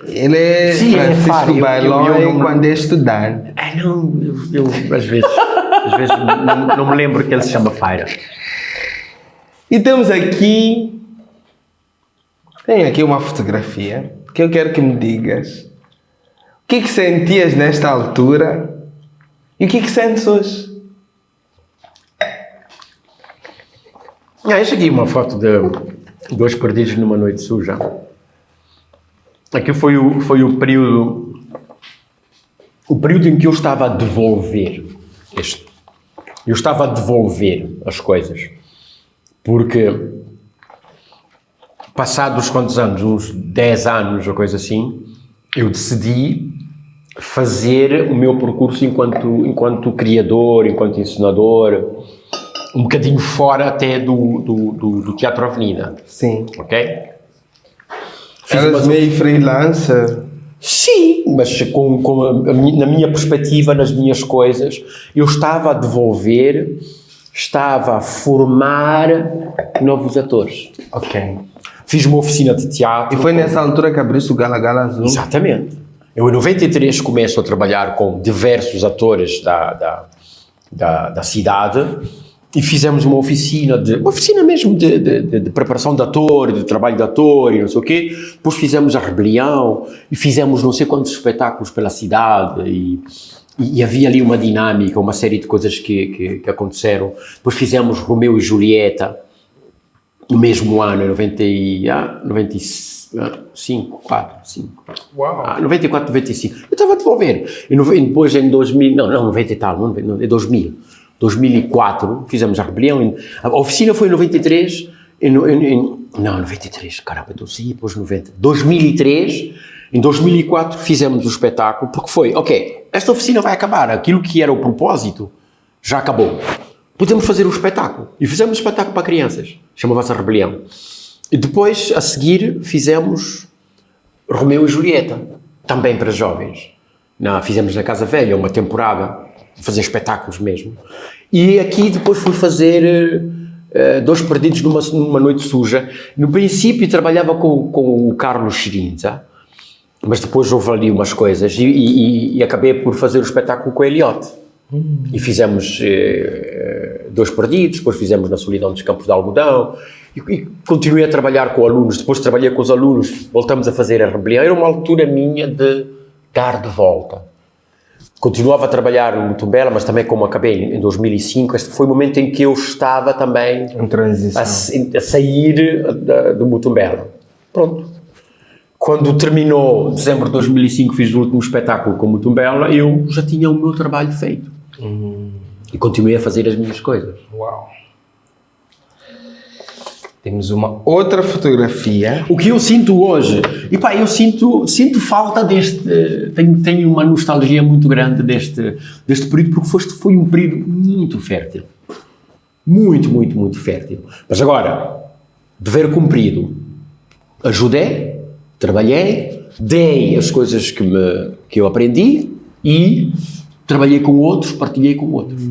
ele é Francisco Balói quando é estudante. Não, eu às vezes não me lembro que ele se chama Faira. E tem aqui uma fotografia que eu quero que me digas. O que sentias nesta altura e o que sentes hoje? Esta aqui é uma foto de 2 perdidos numa noite suja. Aqui foi o período em que eu estava a devolver Eu estava a devolver as coisas. Porque, passados quantos anos? Uns 10 anos ou coisa assim, eu decidi fazer o meu percurso enquanto criador, enquanto encenador, um bocadinho fora até do Teatro Avenida. Sim. Ok? Eras meio freelancer? Sim, mas na minha perspectiva, nas minhas coisas, eu estava a devolver, estava a formar novos atores. Ok. Fiz uma oficina de teatro. E foi nessa altura que abriste o Gala Gala Azul? Exatamente. Eu, em 93, começo a trabalhar com diversos atores da cidade e fizemos uma oficina mesmo de preparação de ator, de trabalho de ator e não sei o quê. Depois fizemos a Rebelião e fizemos não sei quantos espetáculos pela cidade e havia ali uma dinâmica, uma série de coisas que aconteceram. Depois fizemos Romeu e Julieta no mesmo ano, em 95, 5. Uau! 94, 95. Eu estava a devolver. E depois em 2000, não, 90 e tal, em 2000. 2004, fizemos a Rebelião. A oficina foi em 93, não, 93, caramba, então sim, depois 90. 2003, em 2004 fizemos o espetáculo, porque foi, ok, esta oficina vai acabar, aquilo que era o propósito já acabou. Podemos fazer um espetáculo. E fizemos um espetáculo para crianças, chamava-se a Rebelião. E depois, a seguir, fizemos Romeu e Julieta, também para jovens. Fizemos na Casa Velha uma temporada, fazer espetáculos mesmo. E aqui depois fui fazer 2 perdidos numa noite suja. No princípio trabalhava com o Carlos Chirinza, mas depois houve ali umas coisas e acabei por fazer o espetáculo com o Eliot. E fizemos 2 perdidos, depois fizemos na Solidão dos Campos de Algodão e continuei a trabalhar com alunos. Depois trabalhei com os alunos, voltamos a fazer a Rebelião. Era uma altura minha de dar de volta. Continuava a trabalhar no Mutumbela, mas também como acabei em 2005, este foi o momento em que eu estava também em transição. A sair do Mutumbela. Pronto. Quando terminou dezembro de 2005, fiz o último espetáculo com o Mutumbela, eu já tinha o meu trabalho feito. E continuei a fazer as minhas coisas. Uau! Temos uma outra fotografia. O que eu sinto hoje, e pá, eu sinto falta deste, tenho uma nostalgia muito grande deste período, porque foi um período muito fértil. Muito, muito, muito fértil. Mas agora, dever cumprido, ajudei, trabalhei, dei as coisas que eu aprendi e trabalhei com outros, partilhei com outros.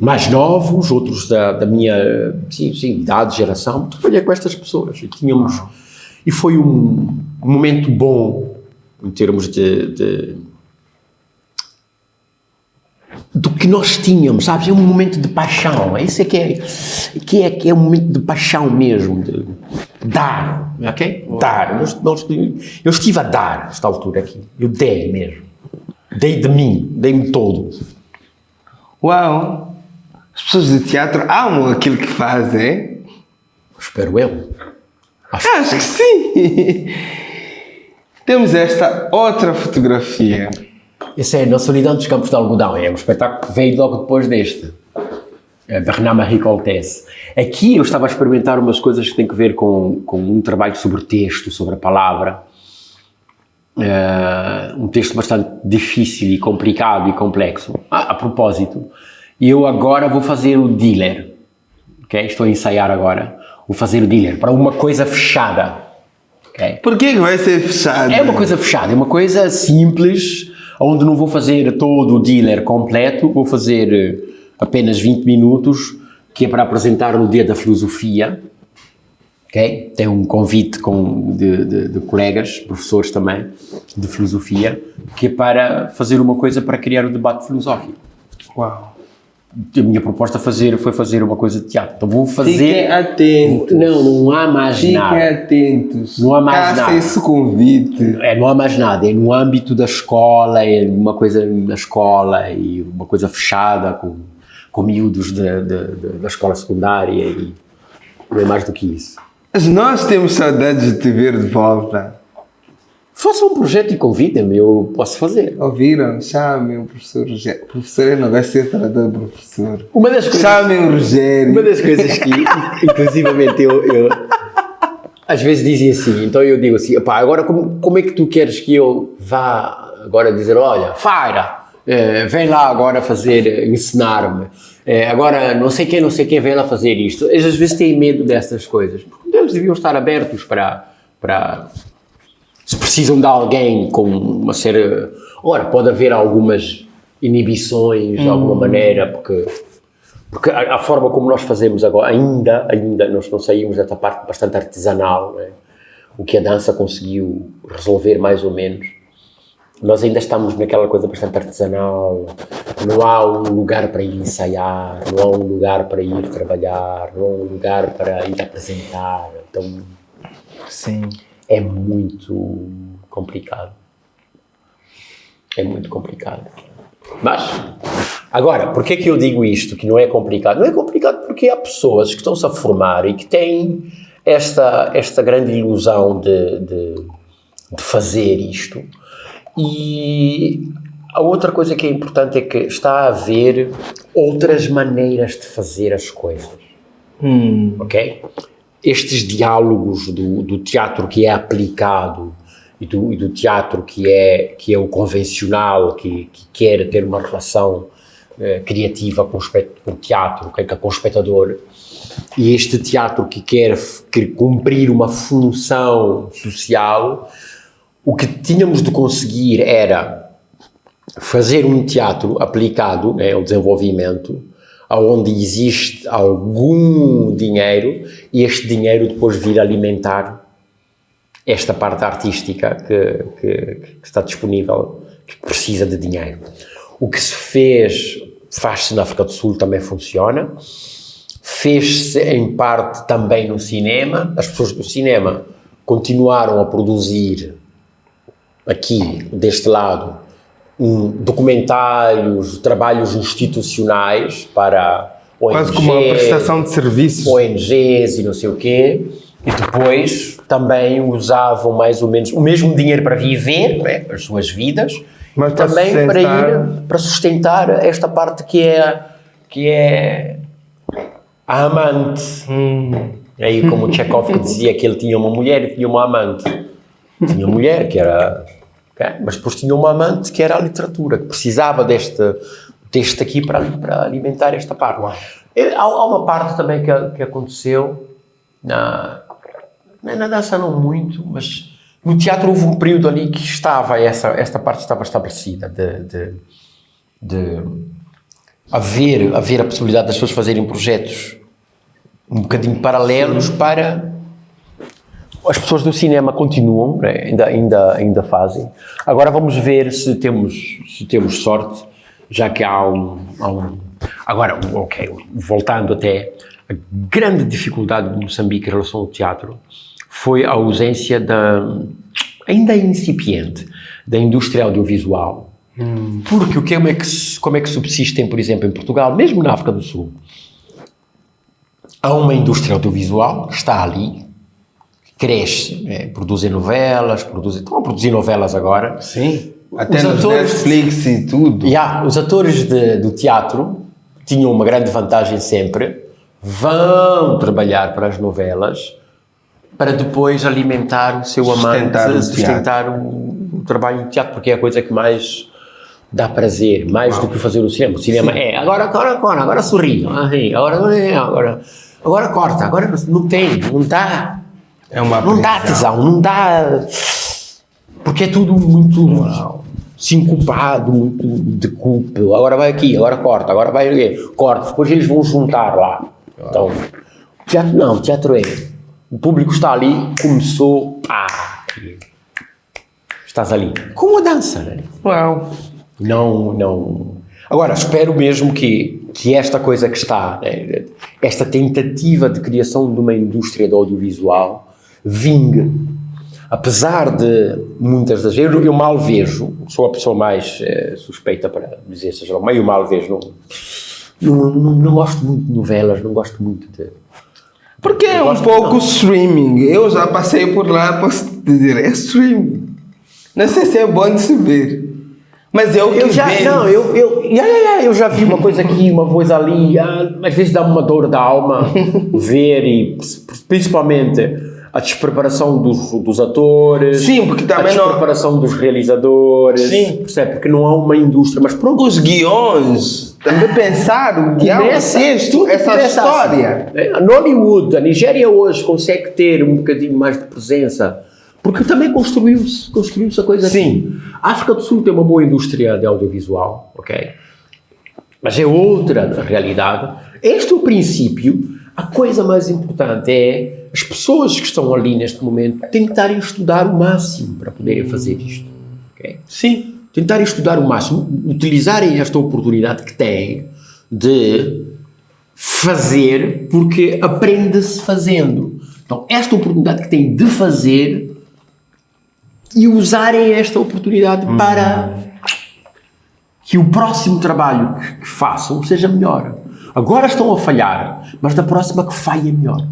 Mais novos, outros da minha idade, geração, trabalhei com estas pessoas e foi um momento bom em termos do que nós tínhamos, sabes? É um momento de paixão, isso é que é um momento de paixão mesmo, de dar, ok? Dar, eu estive a dar nesta altura aqui, eu dei mesmo, dei de mim, dei-me todo. Uau! As pessoas de teatro amam aquilo que fazem. Espero eu. Acho que sim. Temos esta outra fotografia. Esse é Na Solidão dos Campos de Algodão, é um espetáculo que veio logo depois deste, Bernard-Marie Coltès. Aqui eu estava a experimentar umas coisas que têm a ver com um trabalho sobre texto, sobre a palavra, um texto bastante difícil e complicado e complexo. A propósito, eu agora vou fazer o dealer, okay? Estou a ensaiar agora, vou fazer o dealer para uma coisa fechada. Okay? Por que vai ser fechado? É uma coisa fechada, é uma coisa simples, onde não vou fazer todo o dealer completo, vou fazer apenas 20 minutos, que é para apresentar no Dia da Filosofia. Okay? Tem um convite de colegas, professores também, de filosofia, que é para fazer uma coisa para criar o debate filosófico. Uau! A minha proposta foi fazer uma coisa de teatro. Então vou fazer... Fiquem atentos. Não há mais nada. Fiquem atentos. Não há mais nada. Esse convite. Não há mais nada. É no âmbito da escola, é uma coisa na escola e uma coisa fechada com miúdos da escola secundária e não é mais do que isso. Mas nós temos saudades de te ver de volta. Faça um projeto e convidem-me, eu posso fazer. Ouviram? Chamem o professor Rogério. Professor não vai ser tratado de professor. Uma das coisas, chamem o Rogério. Uma das coisas que, inclusivamente, eu às vezes dizem assim, então eu digo assim, pá, agora como é que tu queres que eu vá agora dizer, olha, Faira, vem lá agora ensinar-me, agora não sei quem vem lá fazer isto. Eles às vezes têm medo dessas coisas, porque eles deviam estar abertos para se precisam de alguém com uma série... Ora, pode haver algumas inibições de alguma maneira, porque a forma como nós fazemos agora, ainda nós não saímos desta parte bastante artesanal, né? O que a dança conseguiu resolver mais ou menos. Nós ainda estamos naquela coisa bastante artesanal, não há um lugar para ir ensaiar, não há um lugar para ir trabalhar, não há um lugar para ir apresentar, então... Sim. É muito complicado. É muito complicado. Mas, agora, por que é que eu digo isto, que não é complicado? Não é complicado porque há pessoas que estão-se a formar e que têm esta grande ilusão de fazer isto. E a outra coisa que é importante é que está a haver outras maneiras de fazer as coisas. Ok? Estes diálogos do teatro que é aplicado e do teatro que é o convencional, que quer ter uma relação criativa com o teatro, com o espectador, e este teatro que quer cumprir uma função social, o que tínhamos de conseguir era fazer um teatro aplicado ao desenvolvimento, onde existe algum dinheiro e este dinheiro depois vir alimentar esta parte artística que está disponível, que precisa de dinheiro. O que se faz-se na África do Sul também funciona, fez-se em parte também no cinema, as pessoas do cinema continuaram a produzir aqui, deste lado, documentários, trabalhos institucionais para ONGs, quase como uma prestação de serviços. ONGs e não sei o quê, e depois também usavam mais ou menos o mesmo dinheiro para viver, as suas vidas, mas também para sustentar esta parte que é a amante. Aí como o Chekhov que dizia que ele tinha uma mulher e tinha uma amante. Tinha uma mulher que era... Mas depois tinha uma amante que era a literatura, que precisava deste aqui para alimentar esta parte. Há uma parte também que aconteceu, na dança não muito, mas no teatro houve um período ali que esta parte estava estabelecida, de haver a possibilidade das pessoas fazerem projetos um bocadinho paralelos para... As pessoas do cinema continuam, né? ainda fazem. Agora vamos ver se temos sorte, já que há Agora, voltando até, a grande dificuldade de Moçambique em relação ao teatro foi a ausência ainda incipiente, da indústria audiovisual. Porque como é que subsistem, por exemplo, em Portugal, mesmo na África do Sul? Há uma indústria audiovisual que está ali, cresce, produzem novelas, estão a produzir novelas agora. Sim. Até Os nos atores- Netflix e tudo. Os atores do teatro tinham uma grande vantagem sempre, vão trabalhar para as novelas para depois alimentar o seu Sustentar amante, o sustentar o trabalho do teatro, porque é a coisa que mais dá prazer, mais do que fazer o cinema. O cinema agora sorri, agora corta, agora não dá. É uma Não dá apreciação. tesão, não dá... Porque é tudo muito sincopado, muito de culpa. Agora vai aqui, agora corta, agora vai aqui, corta. Depois eles vão juntar lá. Então, teatro não, teatro é... O público está ali, começou... Estás ali. Como a dança, né? Uau. Não... Agora, espero mesmo que esta coisa que está, né, esta tentativa de criação de uma indústria do audiovisual vingue. Apesar de muitas das vezes, eu mal vejo, sou a pessoa mais suspeita para dizer, seja lá, meio mal vejo, não gosto muito de novelas, não gosto muito de... Porque é um pouco streaming. Eu já passei por lá, posso te dizer, é streaming. Não sei se é bom de se ver. Mas eu já vi uma coisa aqui, uma coisa ali, às vezes dá-me uma dor da alma ver, e principalmente a despreparação dos atores, Sim, porque também a despreparação dos realizadores, Sim. percebe? Porque não há uma indústria, mas pronto. os guiões, também pensaram que há um texto, essa história. Assim. Hollywood, a Nigéria hoje consegue ter um bocadinho mais de presença, porque também construiu-se a coisa Sim. assim. A África do Sul tem uma boa indústria de audiovisual, ok? Mas é outra realidade. Este é o princípio. A coisa mais importante é as pessoas que estão ali neste momento tentarem estudar o máximo para poderem fazer isto. Okay? Sim. Tentarem estudar o máximo, utilizarem esta oportunidade que têm de fazer, porque aprende-se fazendo. Então, esta oportunidade que têm de fazer e usarem esta oportunidade para que o próximo trabalho que façam seja melhor. Agora estão a falhar, mas da próxima que falhem melhor.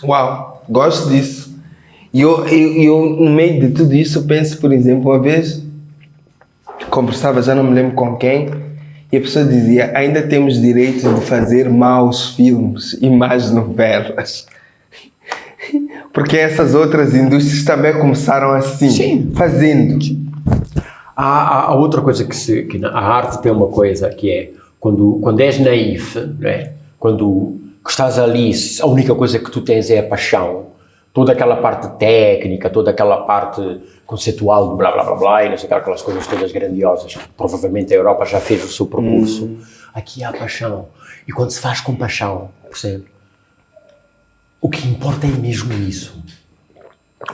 Uau, gosto disso. E eu, no meio de tudo isso, penso, por exemplo, uma vez conversava, já não me lembro com quem, e a pessoa dizia, ainda temos direito de fazer maus filmes e más novelas. Porque essas outras indústrias também começaram assim, Sim. fazendo. Há outra coisa que a arte tem uma coisa que é, quando és naif, não é? Quando estás ali, a única coisa que tu tens é a paixão, toda aquela parte técnica, toda aquela parte conceitual do blá blá blá blá, e não sei aquelas coisas todas grandiosas, provavelmente a Europa já fez o seu percurso. Aqui há paixão, e quando se faz com paixão, percebe? O que importa é mesmo isso.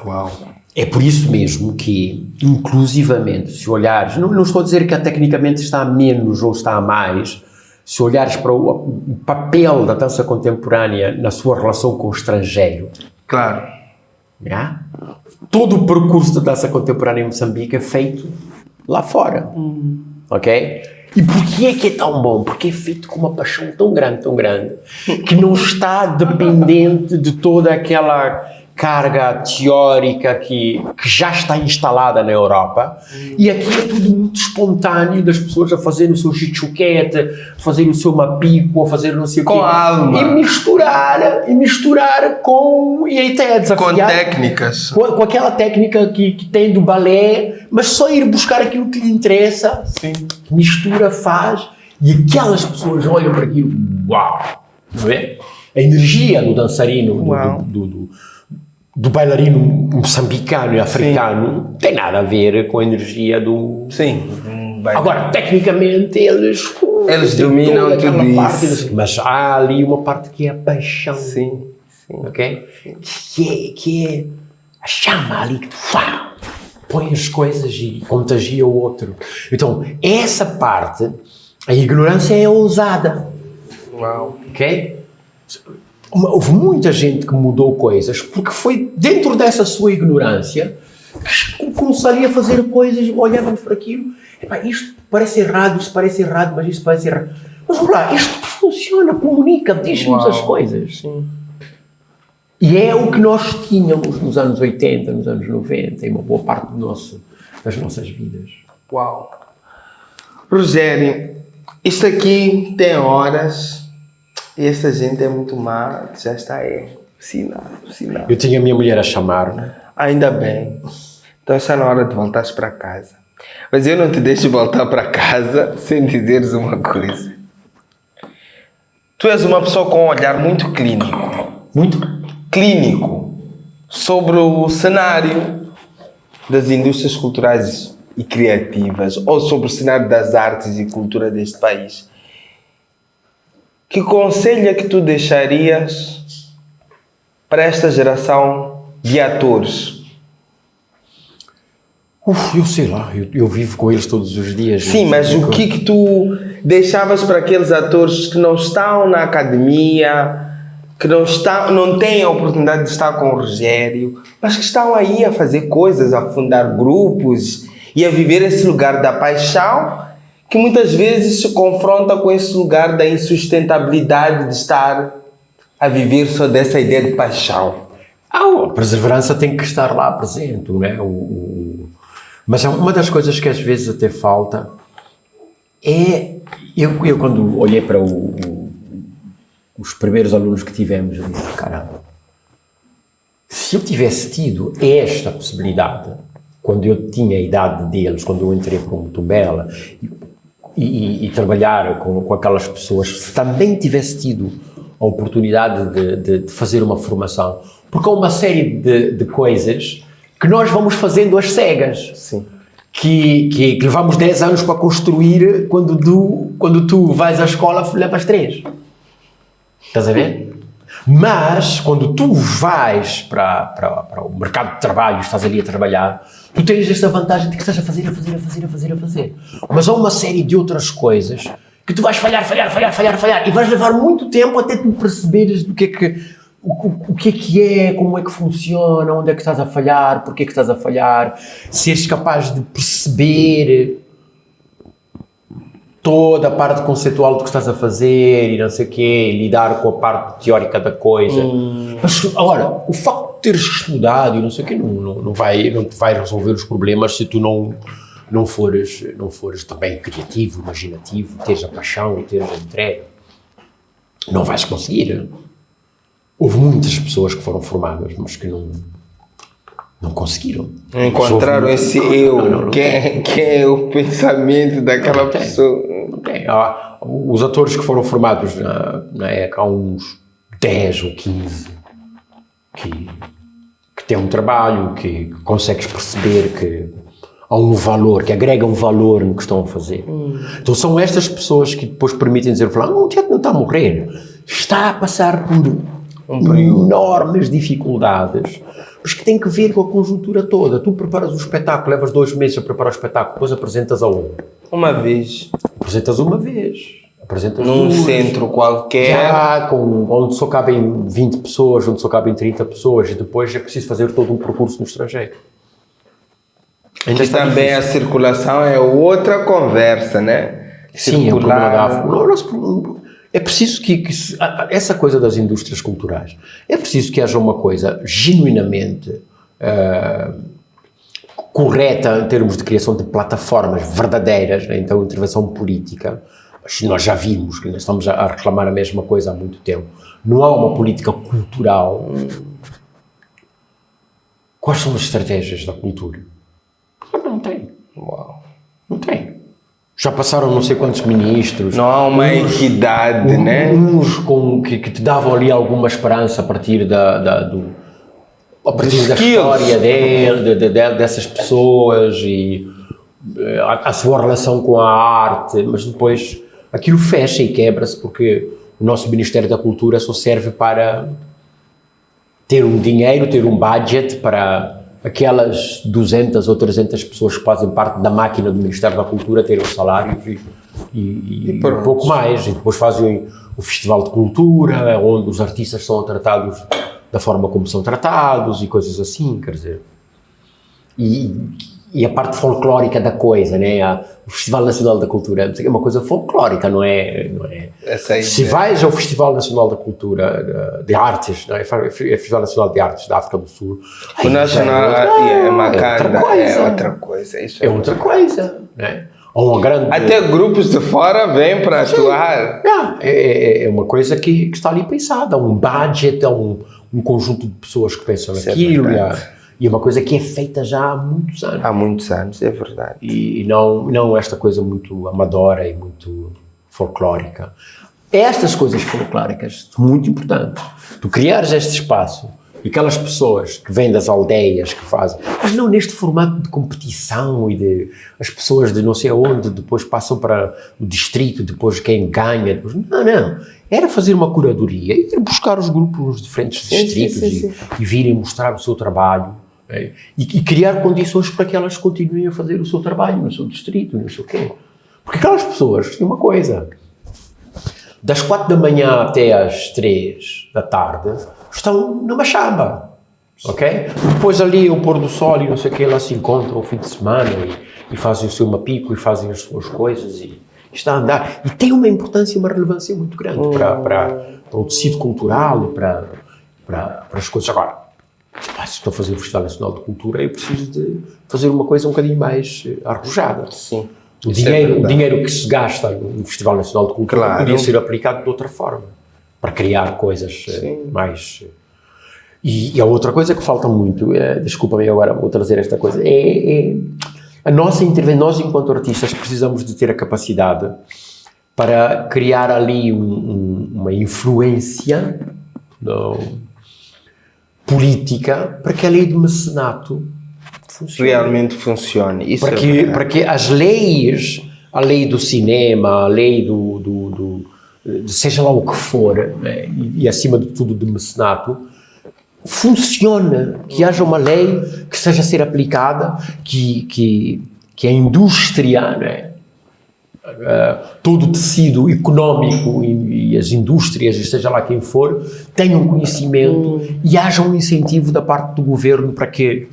Uau. É por isso mesmo que, inclusivamente, se olhares, não estou a dizer que tecnicamente está a menos ou está a mais, se olhares para o papel da dança contemporânea na sua relação com o estrangeiro, Claro. já? Todo o percurso da dança contemporânea em Moçambique é feito lá fora, ok? E porquê é que é tão bom? Porque é feito com uma paixão tão grande, que não está dependente de toda aquela carga teórica que já está instalada na Europa, e aqui é tudo muito espontâneo, das pessoas a fazerem o seu chichuquete, a fazer o seu mapico, a fazer não sei o quê. Com a alma. E misturar com... E até é desafiar. Com técnicas. Com aquela técnica que tem do balé, mas só ir buscar aquilo que lhe interessa, Sim. mistura, faz, e aquelas pessoas olham para aquilo, uau, não é? A energia do dançarino, Uau. do bailarino moçambicano e africano, tem nada a ver com a energia do... Sim. Agora, tecnicamente, eles têm dominam toda aquela tudo parte, isso. mas há ali uma parte que é a paixão. Sim. Ok? Que é a chama ali que põe as coisas e contagia o outro. Então, essa parte, a ignorância é ousada. Uau. Ok? Houve muita gente que mudou coisas porque foi dentro dessa sua ignorância que começaria a fazer coisas, olhávamos para aquilo, isto parece errado, mas isto parece errado. Mas vamos lá, isto funciona, comunica, diz-nos Uau. as coisas. Sim. E é o que nós tínhamos nos anos 80, nos anos 90, em uma boa parte das nossas vidas. Uau! Rogério, isto aqui tem horas e esta gente é muito má, já está aí. Sinal. Eu tinha a minha mulher a chamar, né? Ainda bem. Então está na hora de voltares para casa. Mas eu não te deixo voltar para casa sem dizeres uma coisa. Tu és uma pessoa com um olhar muito clínico. Muito? Clínico. Sobre o cenário das indústrias culturais e criativas. Ou sobre o cenário das artes e cultura deste país. Que conselho é que tu deixarias para esta geração de atores? Eu sei lá, eu vivo com eles todos os dias. Sim, mas o que tu deixavas para aqueles atores que não estão na academia, que não têm a oportunidade de estar com o Rogério, mas que estão aí a fazer coisas, a fundar grupos e a viver esse lugar da paixão, que muitas vezes se confronta com esse lugar da insustentabilidade de estar a viver só dessa ideia de paixão? A perseverança tem que estar lá presente, não é? Mas uma das coisas que às vezes até falta é... Eu quando olhei para os primeiros alunos que tivemos, eu disse, caramba, se eu tivesse tido esta possibilidade, quando eu tinha a idade deles, quando eu entrei como Tubela, e trabalhar com aquelas pessoas, se também tivesse tido a oportunidade de fazer uma formação, porque há uma série de coisas que nós vamos fazendo às cegas. Sim. Que levamos 10 anos para construir, quando tu vais à escola levas 3. Estás a ver? Mas quando tu vais para o mercado de trabalho, estás ali a trabalhar, tu tens esta vantagem de que estás a fazer. Mas há uma série de outras coisas que tu vais falhar e vais levar muito tempo até tu perceberes do que é, como é que funciona, onde é que estás a falhar, porque é que estás a falhar, seres capaz de perceber toda a parte conceitual do que estás a fazer e não sei o quê, e lidar com a parte teórica da coisa. Mas, agora, o facto de teres estudado e não sei o quê não vai resolver os problemas se tu não fores também criativo, imaginativo, teres a paixão, teres a entrega. Não vais conseguir. Houve muitas pessoas que foram formadas, mas que não conseguiram. Encontraram esse eu, que é o pensamento daquela pessoa. Não tem. Os atores que foram formados na ECA, há uns 10 ou 15, que têm um trabalho, que consegues perceber que há um valor, que agregam valor no que estão a fazer. Então são estas pessoas que depois permitem dizer, o teatro não está a morrer, está a passar por enormes dificuldades, mas que tem que ver com a conjuntura toda. Tu preparas o espetáculo, levas 2 meses a preparar o espetáculo, depois apresentas aonde? Uma vez. Apresentas uma vez. Apresentas num 2. Centro qualquer. Já, onde só cabem 20 pessoas, onde só cabem 30 pessoas, e depois é preciso fazer todo um percurso no estrangeiro. Que também difícil. A circulação é outra conversa, né? Sim, é um problema é preciso que essa coisa das indústrias culturais, é preciso que haja uma coisa genuinamente correta em termos de criação de plataformas verdadeiras, né? Então intervenção política, mas nós já vimos que nós estamos a reclamar a mesma coisa há muito tempo. Não há uma política cultural. Quais são as estratégias da cultura? Não tem. Uau. Não tem. Já passaram não sei quantos ministros. Não há uma equidade, né? Uns que te davam ali alguma esperança a partir da história dessas pessoas e a sua relação com a arte, mas depois aquilo fecha e quebra-se porque o nosso Ministério da Cultura só serve para ter um dinheiro, ter um budget para aquelas 200 ou 300 pessoas que fazem parte da máquina do Ministério da Cultura terem os salários e um pouco mais. E depois fazem o Festival de Cultura, onde os artistas são tratados da forma como são tratados e coisas assim, quer dizer. E e a parte folclórica da coisa, né? O Festival Nacional da Cultura é uma coisa folclórica, não é? Se vais ao Festival Nacional da Cultura de Artes, não é? É Festival Nacional de Artes da África do Sul. O Nacional é Macanda, é outra coisa. Isso é outra coisa, né? Ou uma grande... Até grupos de fora vêm para atuar. É uma coisa que está ali pensada, um budget, um conjunto de pessoas que pensam naquilo, e é uma coisa que é feita já há muitos anos. Há muitos anos, é verdade. E não esta coisa muito amadora e muito folclórica. Estas coisas folclóricas são muito importantes. Tu criares este espaço e aquelas pessoas que vêm das aldeias que fazem, mas não neste formato de competição e de as pessoas de não sei aonde depois passam para o distrito, depois quem ganha, depois, não. Era fazer uma curadoria, ir buscar os grupos nos diferentes distritos e virem mostrar o seu trabalho, né? E criar condições para que elas continuem a fazer o seu trabalho no seu distrito, não sei o quê. Porque aquelas pessoas, tem uma coisa, das 4 da manhã até às 3 da tarde, estão numa chamba, ok? Depois ali o pôr do sol e não sei o quê, lá se encontram ao fim de semana e fazem o seu mapico e fazem as suas coisas e está a andar. E tem uma importância e uma relevância muito grande para o tecido cultural e para as coisas. Agora, se estou a fazer o Festival Nacional de Cultura, eu preciso de fazer uma coisa um bocadinho mais arrojada. Sim. O dinheiro que se gasta no Festival Nacional de Cultura podia ser aplicado de outra forma, para criar coisas mais... E a outra coisa que falta muito, desculpa-me agora, vou trazer esta coisa, a nossa intervenção, nós enquanto artistas precisamos de ter a capacidade para criar ali uma influência política para que a lei do mecenato funcione. Realmente funcione. Isso para que as leis, a lei do cinema, a lei seja lá o que for, né, e acima de tudo do mecenato, funcione, que haja uma lei que seja a ser aplicada, que a indústria, né, todo o tecido económico e as indústrias, e seja lá quem for, tenham conhecimento e haja um incentivo da parte do governo para que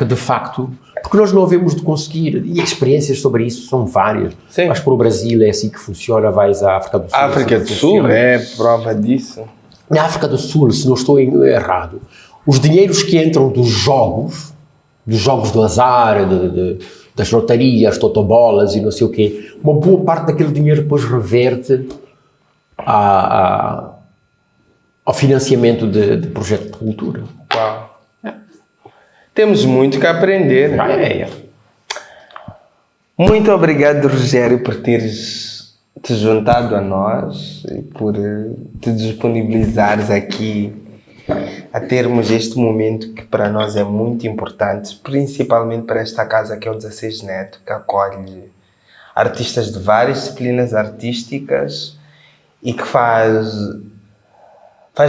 de facto, porque nós não havemos de conseguir, e experiências sobre isso são várias. Sim. Vais para o Brasil, é assim que funciona, vais à África do Sul. A África do Sul é prova disso. Na África do Sul, se não estou errado, os dinheiros que entram dos jogos do azar, das lotarias, totobolas e não sei o quê, uma boa parte daquele dinheiro depois reverte ao financiamento de projetos de cultura. Uau. Temos muito que aprender. Muito obrigado, Rogério, por teres te juntado a nós e por te disponibilizares aqui a termos este momento que para nós é muito importante, principalmente para esta casa que é o 16 Neto, que acolhe artistas de várias disciplinas artísticas e que faz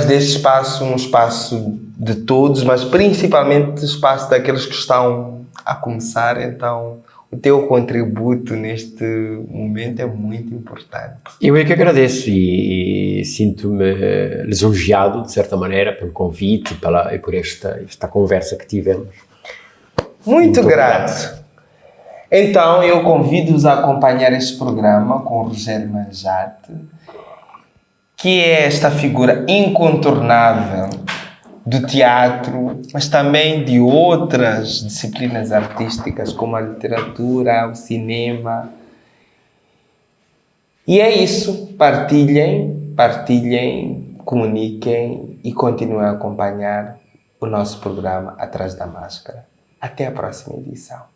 deste espaço um espaço de todos, mas principalmente espaço daqueles que estão a começar. Então, o teu contributo neste momento é muito importante. Eu é que agradeço e sinto-me lisonjeado, de certa maneira, pelo convite e por esta conversa que tivemos. Muito grato. Então, eu convido-os a acompanhar este programa com o Rogério Manjate, que é esta figura incontornável do teatro, mas também de outras disciplinas artísticas, como a literatura, o cinema. E é isso. Partilhem, comuniquem e continuem a acompanhar o nosso programa Atrás da Máscara. Até a próxima edição.